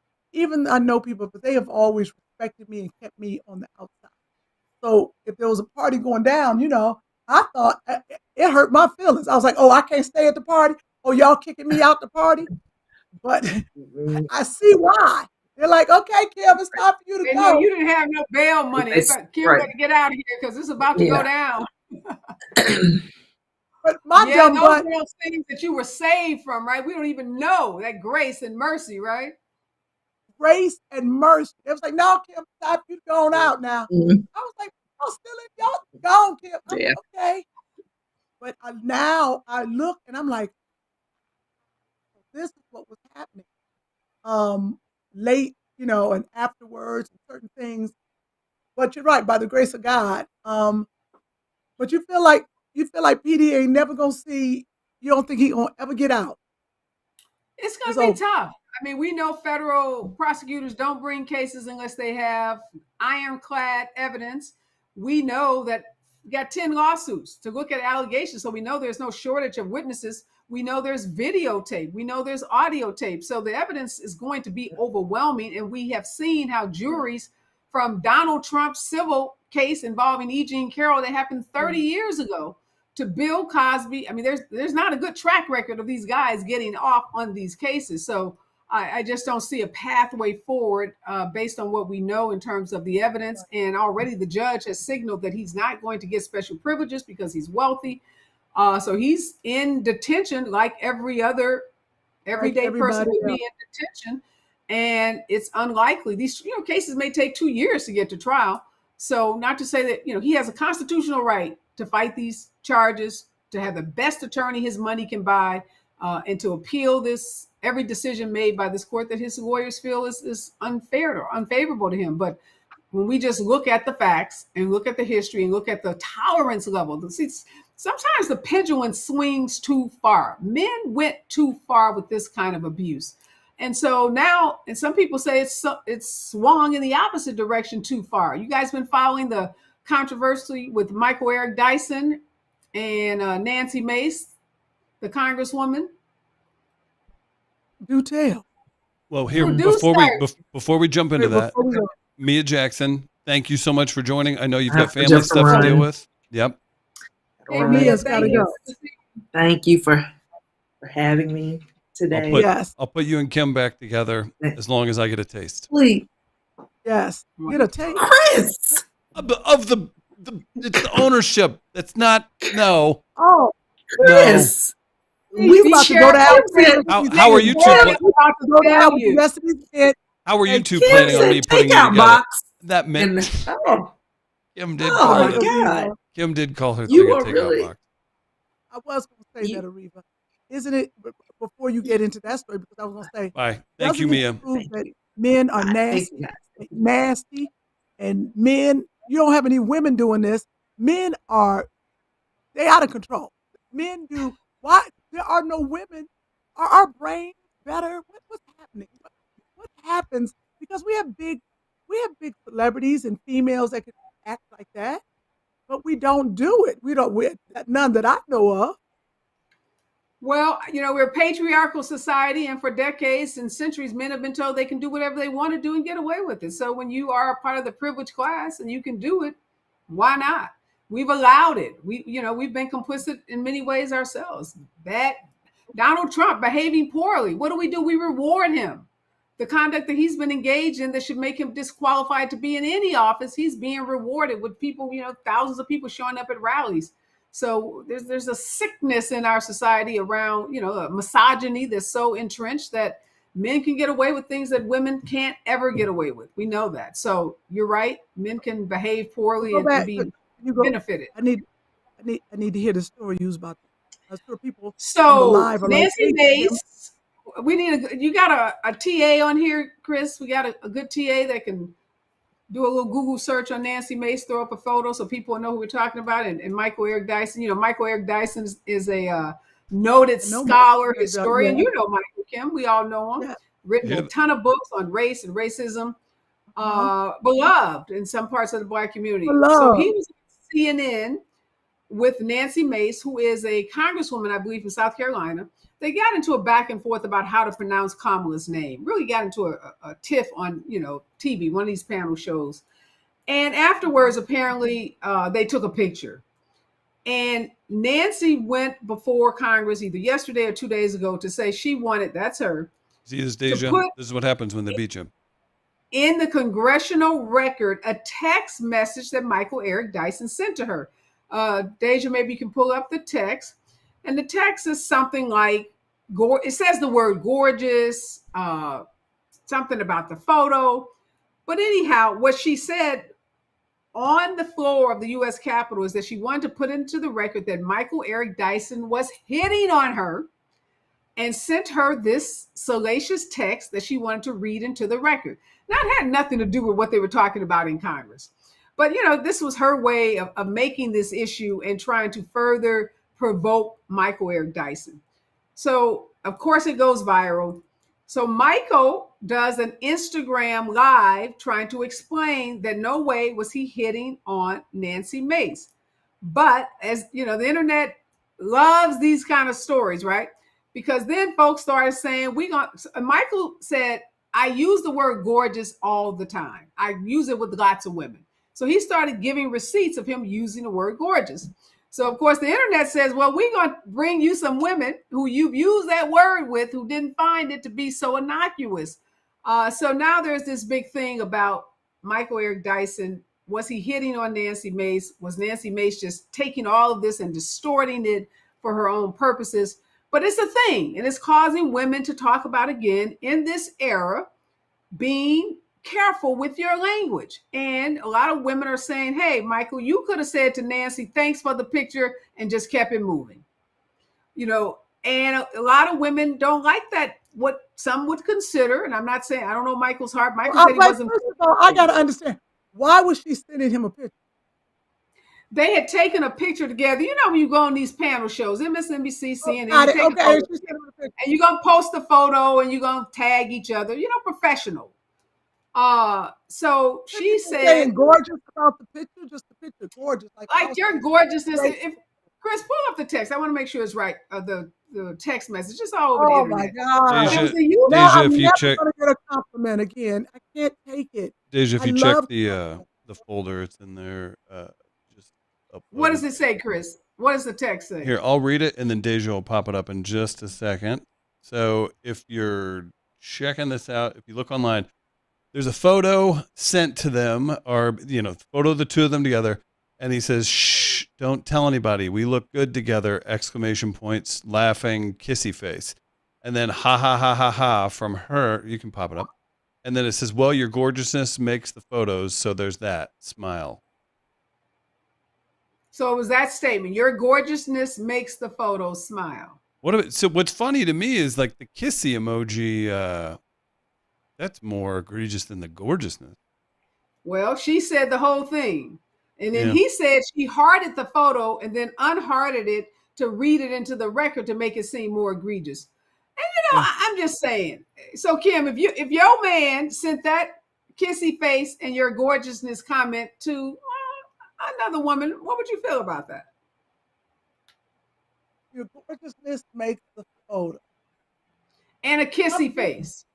know people, but they have always respected me and kept me on the outside. So if there was a party going down, I thought it hurt my feelings. I was like, I can't stay at the party. Oh, y'all kicking me out the party? But I see why. They're like, okay, Kym, it's time for you to go. You didn't have no bail money. Kym better get out of here because it's about to go down. But my dumb butt. Those things that you were saved from, right? We don't even know that grace and mercy, right? Grace and mercy. It was like, no, Kym, it's time for you to go on out now. I was like, I'm still in y'all. Gone, Kym. I'm okay. But now I look and I'm like, this is what was happening. Late, and afterwards and certain things. But you're right, by the grace of God. But you feel like PD ain't never gonna see. You don't think he gonna ever get out? It's gonna be tough. I mean, we know federal prosecutors don't bring cases unless they have ironclad evidence. we know that we got 10 lawsuits to look at allegations. So we know there's no shortage of witnesses. We know there's videotape. We know there's audio tape. So the evidence is going to be overwhelming. And we have seen how juries from Donald Trump's civil case involving E. Jean Carroll that happened 30 years ago to Bill Cosby. I mean, there's not a good track record of these guys getting off on these cases. So I just don't see a pathway forward based on what we know in terms of the evidence. And already the judge has signaled that he's not going to get special privileges because he's wealthy. So he's in detention like every other everyday person would be in detention. And it's unlikely. These cases may take 2 years to get to trial. So not to say that he has a constitutional right to fight these charges, to have the best attorney his money can buy, and to appeal every decision made by this court that his lawyers feel is unfair or unfavorable to him. But when we just look at the facts and look at the history and look at the tolerance level, sometimes the pendulum swings too far. Men went too far with this kind of abuse. And so now, and some people say it's swung in the opposite direction too far. You guys been following the controversy with Michael Eric Dyson and Nancy Mace, the Congresswoman? Do tell. Well, here before we jump into that, Mia Jackson, thank you so much for joining. I know you've got family stuff to deal with. Yep. Hey, Mia's gotta go. Thank you for having me today. I'll put you and Kym back together as long as I get a taste. Please. Yes. Get a taste. Chris. Of the it's the ownership. That's not no. Oh, Chris. No. We about to go down. How are you two? About to go down with the rest of these kids. How are you two planning on me putting you together? Box. That meant Kym did. Oh my God. Kym did call her You thing a are takeout really. box. I was going to say that, Areva. Isn't it, before you get into that story, because I was going to say, Bye. Thank you, Mia. That men are nasty, and men, you don't have any women doing this. Men they out of control. Men do, why? There are no women. Are our brains better? What's happening? What happens? Because we have big celebrities and females that can act like that, but we don't do it. None that I know of. Well, we're a patriarchal society, and for decades and centuries, men have been told they can do whatever they want to do and get away with it. So when you are a part of the privileged class and you can do it, why not? We've allowed it. We've been complicit in many ways ourselves. That Donald Trump behaving poorly, what do? We reward him. The conduct that he's been engaged in that should make him disqualified to be in any office, he's being rewarded with people, thousands of people showing up at rallies. So there's a sickness in our society around, a misogyny that's so entrenched that men can get away with things that women can't ever get away with. We know that. So you're right. Men can behave poorly and be benefited. I need to hear the story you was about. I'm sure people. So Nancy Mace, you got a TA on here, Chris. We got a good TA that can do a little Google search on Nancy Mace, throw up a photo so people know who we're talking about. And Michael Eric Dyson. Michael Eric Dyson is a noted scholar, historian. Yeah. Michael Kym. We all know him. Yeah. Written a ton of books on race and racism. Beloved in some parts of the Black community. So he was on CNN with Nancy Mace, who is a congresswoman, I believe, from South Carolina. They got into a back and forth about how to pronounce Kamala's name. Really got into a tiff on, TV, one of these panel shows. And afterwards, apparently, they took a picture. And Nancy went before Congress either yesterday or 2 days ago to say she wanted, that's her. See this, Deja? This is what happens when they beat you. In the congressional record, a text message that Michael Eric Dyson sent to her. Deja, maybe you can pull up the text. And the text is something like, it says the word gorgeous, something about the photo. But anyhow, what she said on the floor of the U.S. Capitol is that she wanted to put into the record that Michael Eric Dyson was hitting on her and sent her this salacious text that she wanted to read into the record. Now, it had nothing to do with what they were talking about in Congress. But, this was her way of making this issue and trying to further provoke Michael Eric Dyson. So, of course, it goes viral. So Michael does an Instagram live trying to explain that no way was he hitting on Nancy Mace. But as you know, the internet loves these kind of stories, right? Because then folks started saying, Michael said, I use the word gorgeous all the time. I use it with lots of women. So he started giving receipts of him using the word gorgeous. So, of course, the internet says, well, we're going to bring you some women who you've used that word with who didn't find it to be so innocuous. So now there's this big thing about Michael Eric Dyson. Was he hitting on Nancy Mace? Was Nancy Mace just taking all of this and distorting it for her own purposes? But it's a thing, and it's causing women to talk about, again, in this era, being careful with your language. And a lot of women are saying, hey, Michael, you could have said to Nancy, thanks for the picture, and just kept it moving. You know, and a lot of women don't like that, what some would consider, and I'm not saying, I don't know Michael's heart. Michael said he wasn't. First of all, I got to understand, why was she sending him a picture? They had taken a picture together. You know, when you go on these panel shows, MSNBC, CNN, and you're going to post the photo and you're going to tag each other, you know, professional. So she said, gorgeous about the picture, just the picture, gorgeous. Like your gorgeousness. If Chris, pull up the text. I want to make sure it's right. The text message. It's all over the internet. Oh my God. Deja, if you check, I'm never gonna get a compliment again. I can't take it. Deja, if you check the folder, it's in there. Just uploaded. What does it say, Chris? What does the text say? Here, I'll read it, and then Deja will pop it up in just a second. So if you're checking this out, if you look online, there's a photo sent to them, or, you know, photo of the two of them together. And he says, shh, don't tell anybody. We look good together, exclamation points, laughing, kissy face. And then ha, ha, ha, ha, ha from her. You can pop it up. And then it says, well, your gorgeousness makes the photos. So there's that smile. So it was that statement. Your gorgeousness makes the photos smile. So what's funny to me is like the kissy emoji, that's more egregious than the gorgeousness. Well, she said the whole thing. And then he said she hearted the photo and then unhearted it to read it into the record to make it seem more egregious. And, you know, I'm just saying. So, Kym, if your man sent that kissy face and your gorgeousness comment to another woman, what would you feel about that? Your gorgeousness makes the photo. And a kissy face.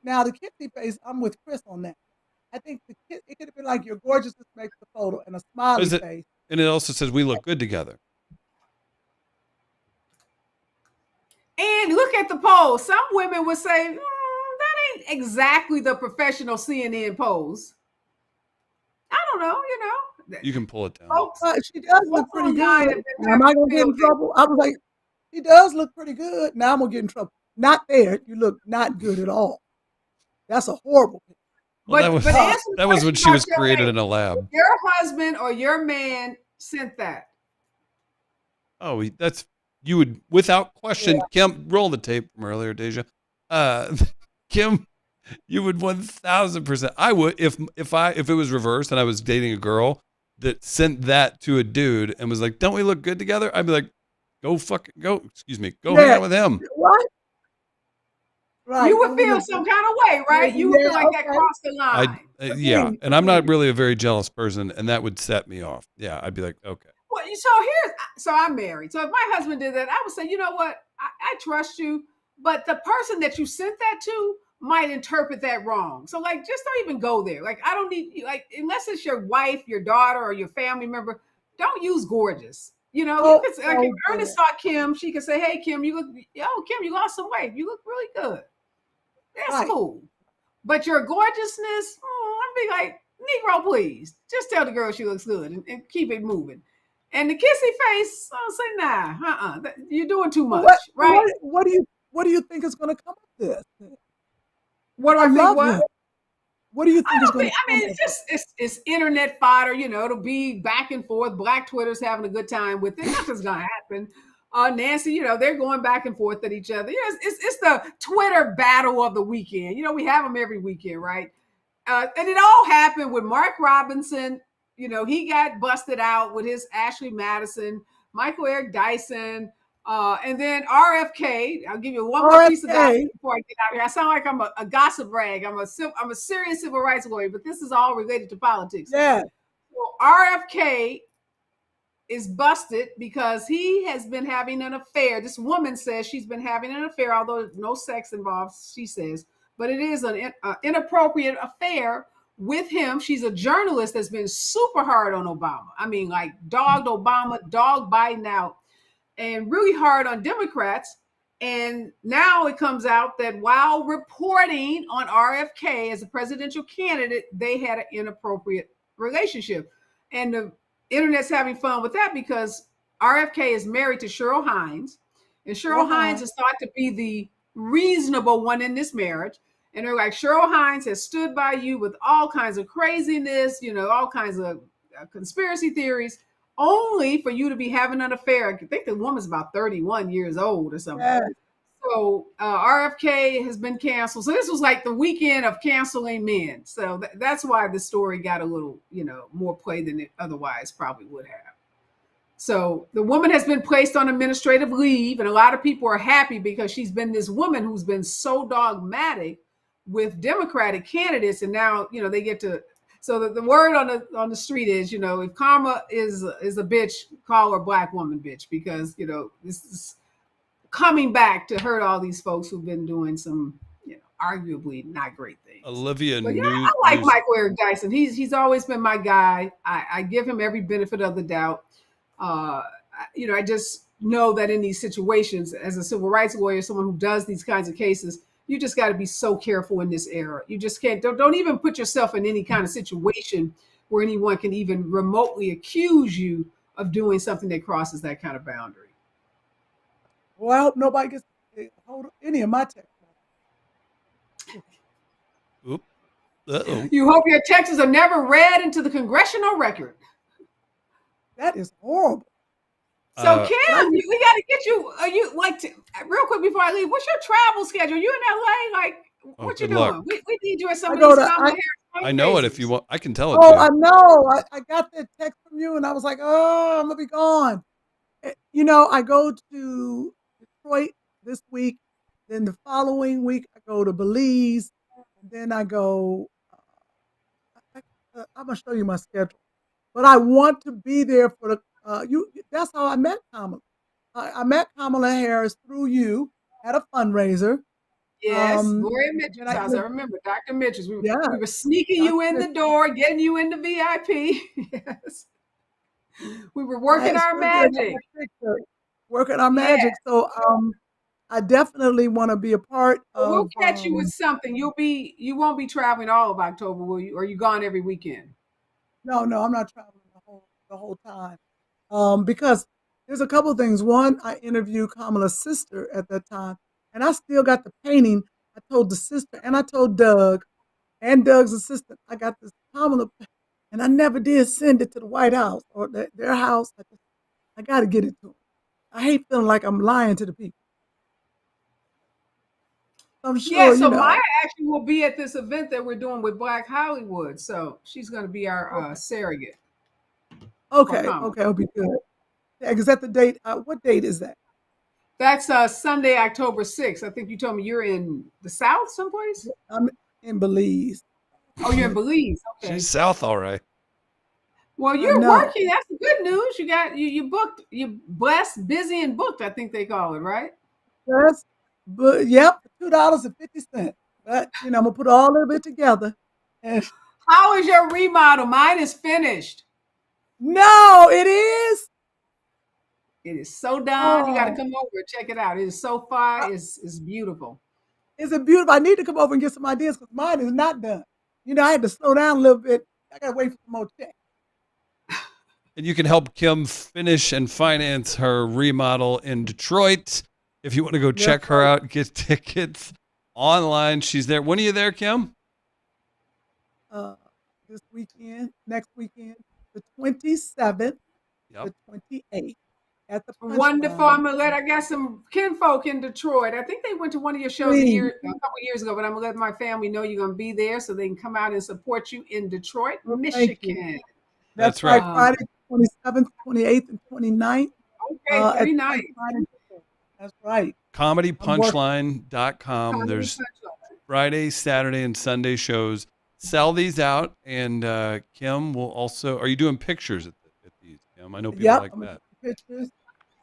Now, the kissy face, I'm with Chris on that. I think it could have been like your gorgeousness makes the photo and a smiley face. And it also says we look good together. And look at the pose. Some women would say, that ain't exactly the professional CNN pose. I don't know, you know. You can pull it down. She does look pretty good. Am I going to get in trouble? I was like, she does look pretty good. Now I'm going to get in trouble. Not there. You look not good at all. That's a horrible picture. Well, that was when she was created in a lab. Your husband or your man sent that. Oh, you would, without question, Kym, roll the tape from earlier, Deja. Kym, you would 1000%. I would if it was reversed and I was dating a girl that sent that to a dude and was like, "Don't we look good together?" I'd be like, go hang out with him. What? Right. You would feel some kind of way, right? You would feel like that crossed the line. And I'm not really a very jealous person, and that would set me off. Yeah, I'd be like, okay. Well, so I'm married. So if my husband did that, I would say, you know what? I trust you, but the person that you sent that to might interpret that wrong. So like, just don't even go there. Like, I don't need, like, unless it's your wife, your daughter, or your family member, don't use gorgeous. You know, if Ernest saw Kym, she could say, hey, Kym, Kym, you lost some weight. You look really good. That's cool. But your gorgeousness, I'd be like, Negro, please. Just tell the girl she looks good and keep it moving. And the kissy face, I'll say, nah, you're doing too much, right? What do you think is going to come of this? What do I think? What do you think is going to come? I mean, it's internet fodder, you know, it'll be back and forth. Black Twitter's having a good time with it. Nothing's going to happen. Nancy, you know, they're going back and forth at each other. Yeah, it's the Twitter battle of the weekend. You know, we have them every weekend, right? And it all happened with Mark Robinson. You know, he got busted out with his Ashley Madison, Michael Eric Dyson, And then RFK. I'll give you one more piece of gossip before I get out of here. I sound like I'm a gossip rag. I'm a serious civil rights lawyer, but this is all related to politics. Yeah. So RFK is busted because he has been having an affair. This woman says she's been having an affair, although no sex involved, she says, but it is an inappropriate affair with him. She's a journalist that's been super hard on Obama. I mean, like dogged Obama, dogged Biden out, and really hard on Democrats. And now it comes out that while reporting on RFK as a presidential candidate, they had an inappropriate relationship. And the internet's having fun with that because RFK is married to Cheryl Hines. And Cheryl Hines is thought to be the reasonable one in this marriage. And they're like, Cheryl Hines has stood by you with all kinds of craziness, all kinds of conspiracy theories, only for you to be having an affair. I think the woman's about 31 years old or something. Yeah. So RFK has been canceled. So this was like the weekend of canceling men. So that's why the story got a little, more play than it otherwise probably would have. So the woman has been placed on administrative leave, and a lot of people are happy because she's been this woman who's been so dogmatic with Democratic candidates, and now they get to. So the word on the street is, if karma is a bitch, call her black woman bitch, because this is coming back to hurt all these folks who've been doing some arguably not great things. Olivia, but I like Michael Eric Dyson. He's always been my guy. I give him every benefit of the doubt. I just know that in these situations, as a civil rights lawyer, someone who does these kinds of cases, you just got to be so careful in this era. You just can't, don't even put yourself in any kind of situation where anyone can even remotely accuse you of doing something that crosses that kind of boundary. Well, I hope nobody gets hold of any of my texts. Oop. Uh-oh. You hope your texts are never read into the congressional record. That is horrible. So Kym, we got to get you. Are you real quick before I leave? What's your travel schedule? You in LA? Like, what you doing? We need you at some of these I know it if you want. I can tell it. Oh, I know. I got that text from you, and I was like, oh, I'm gonna be gone. I go to Detroit this week. Then the following week, I go to Belize. And then I go. I'm gonna show you my schedule. But I want to be there for the. That's how I met Kamala. I met Kamala Harris through you at a fundraiser. Yes, Gloria Mitchell's house. I remember Dr. Mitchell's. We were sneaking you in the door, getting you into VIP. Yes, we were working our magic. Working our magic. So I definitely want to be a part of. We'll catch you with something. You won't be traveling all of October, will you? Or are you gone every weekend? No, I'm not traveling the whole time. Because there's a couple of things. One, I interviewed Kamala's sister at that time, and I still got the painting. I told the sister, and I told Doug, and Doug's assistant, I got this Kamala, and I never did send it to the White House or their house. I got to get it to them. I hate feeling like I'm lying to the people. I'm sure. Yeah, so Maya actually will be at this event that we're doing with Black Hollywood, so she's going to be our surrogate. Okay, it'll be good. Yeah, because at the date, what date is that? That's Sunday, October 6th. I think you told me you're in the South someplace? I'm in Belize. Oh, you're in Belize. Okay. She's South, all right. Well, you're working. That's the good news. You booked. You're blessed, busy, and booked, I think they call it, right? Yes. But yep, $2.50. But I'm gonna put all of it together. And how is your remodel? Mine is finished. No, it is. It is so done. You got to come over and check it out. It is so far. It's beautiful. Is it beautiful? I need to come over and get some ideas because mine is not done. I had to slow down a little bit. I got to wait for some more checks. And you can help Kym finish and finance her remodel in Detroit. If you want to go check her out, get tickets online. She's there. When are you there, Kym? This weekend, next weekend. The 27th, the 28th at the Wonderful. I got some kinfolk in Detroit. I think they went to one of your shows a couple of years ago, but I'm going to let my family know you're going to be there so they can come out and support you in Detroit, Michigan. That's right. Friday, 27th, 28th, and 29th. Okay, 3 nights. That's right. comedypunchline.com. There's Friday, Saturday, and Sunday shows. Sell these out, and Kym will also. Are you doing pictures at these, Kym? I know people like that. Pictures.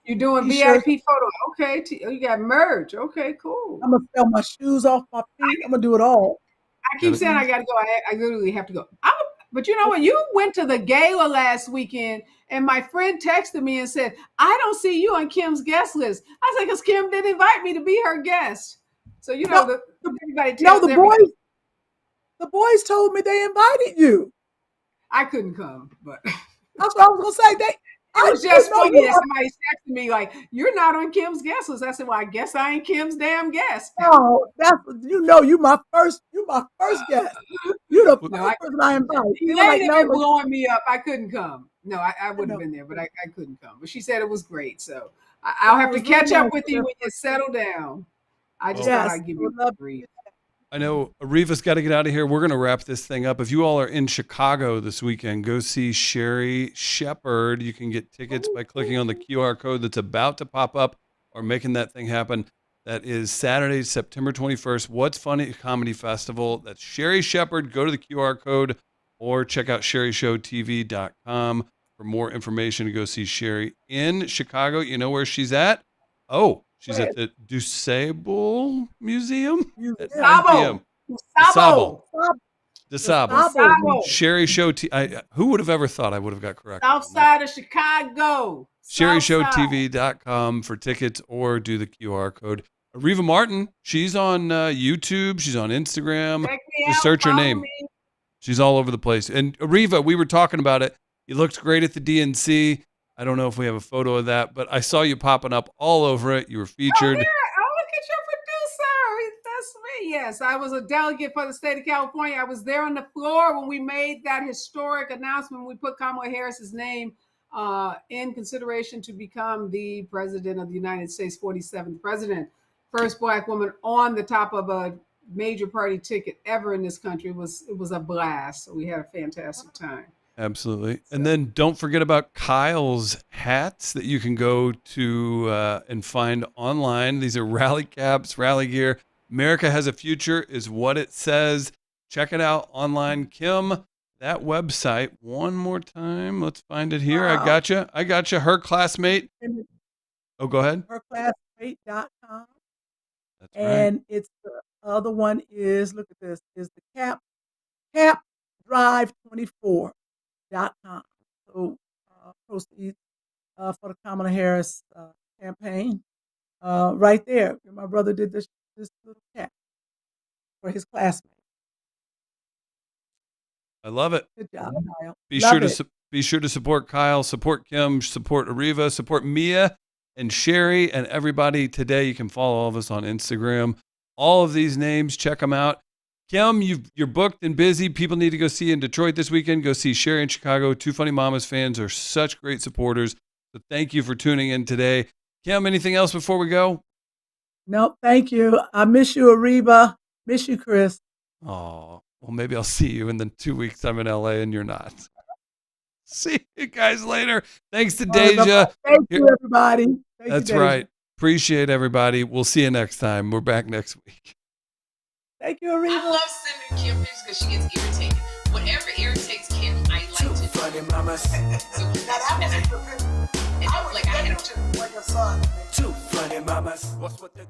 You're doing T-shirts. VIP photo. Okay. You got merch. Okay, cool. I'm gonna sell my shoes off my feet. I'm gonna do it all. I keep saying I got to go. I literally have to go. But you know what? You went to the gala last weekend, and my friend texted me and said, "I don't see you on Kym's guest list." I said, "Because Kym didn't invite me to be her guest." So you know, everybody tells the boys told me they invited you. I couldn't come, but that's what I was gonna say. It was just funny that somebody texted me like, "You're not on Kym's guest list." I said, "Well, I guess I ain't Kym's damn guest." Oh, you my first guest. You're the first person I invited. They're blowing me up. I couldn't come. No, I wouldn't have been there, but I couldn't come. But she said it was great, so I'll have to catch up with you when you settle down. I just thought I'd give you a brief. I know Areva's got to get out of here. We're going to wrap this thing up. If you all are in Chicago this weekend, go see Sherri Shepherd. You can get tickets by clicking on the QR code that's about to pop up or making that thing happen. That is Saturday, September 21st. What's Funny Comedy Festival. That's Sherri Shepherd. Go to the QR code or check out sherrishowtv.com for more information to go see Sherri in Chicago. You know where she's at? Oh, she's at the DuSable Museum. DuSable. Sherri Show. Who would have ever thought I would have got correct? South side of Chicago. sherrishowtv.com for tickets or do the QR code. Areva Martin, she's on YouTube. She's on Instagram. Just search her name. She's all over the place. And Areva, we were talking about it. You looked great at the DNC. I don't know if we have a photo of that, but I saw you popping up all over it. You were featured. Oh, look at your producer. That's me. Yes, I was a delegate for the state of California. I was there on the floor when we made that historic announcement. We put Kamala Harris's name in consideration to become the president of the United States, 47th president. First Black woman on the top of a major party ticket ever in this country. It was a blast. So we had a fantastic time. Absolutely. And then don't forget about Kyle's hats that you can go to and find online. These are rally caps, rally gear. America Has a Future is what it says. Check it out online. Kym, that website, one more time. Let's find it here. Wow. I got you. Her classmate. Oh, go ahead. Herclassmate.com. That's right. And it's the other one is, look at this, is the capdrive24.com. So proceeds for the Kamala Harris campaign right there. My brother did this little cap for his classmate. I love it. Good job, Kyle. Be sure to support Kyle, support Kym, support Areva, support Mia and Sherri and everybody today. You can follow all of us on Instagram. All of these names, check them out. Kym, you're booked and busy. People need to go see you in Detroit this weekend. Go see Sherri in Chicago. Two Funny Mamas fans are such great supporters. So thank you for tuning in today. Kym, anything else before we go? No, thank you. I miss you, Areva. Miss you, Chris. Oh, well, maybe I'll see you in the 2 weeks I'm in LA and you're not. See you guys later. Thanks to Deja. Thank you, everybody. That's right. Appreciate everybody. We'll see you next time. We're back next week. Thank you, Areva. I love sending Kym pictures because she gets irritated. Whatever irritates Kym, I like to do. Funny mamas. So, I had Two funny mamas. What's with the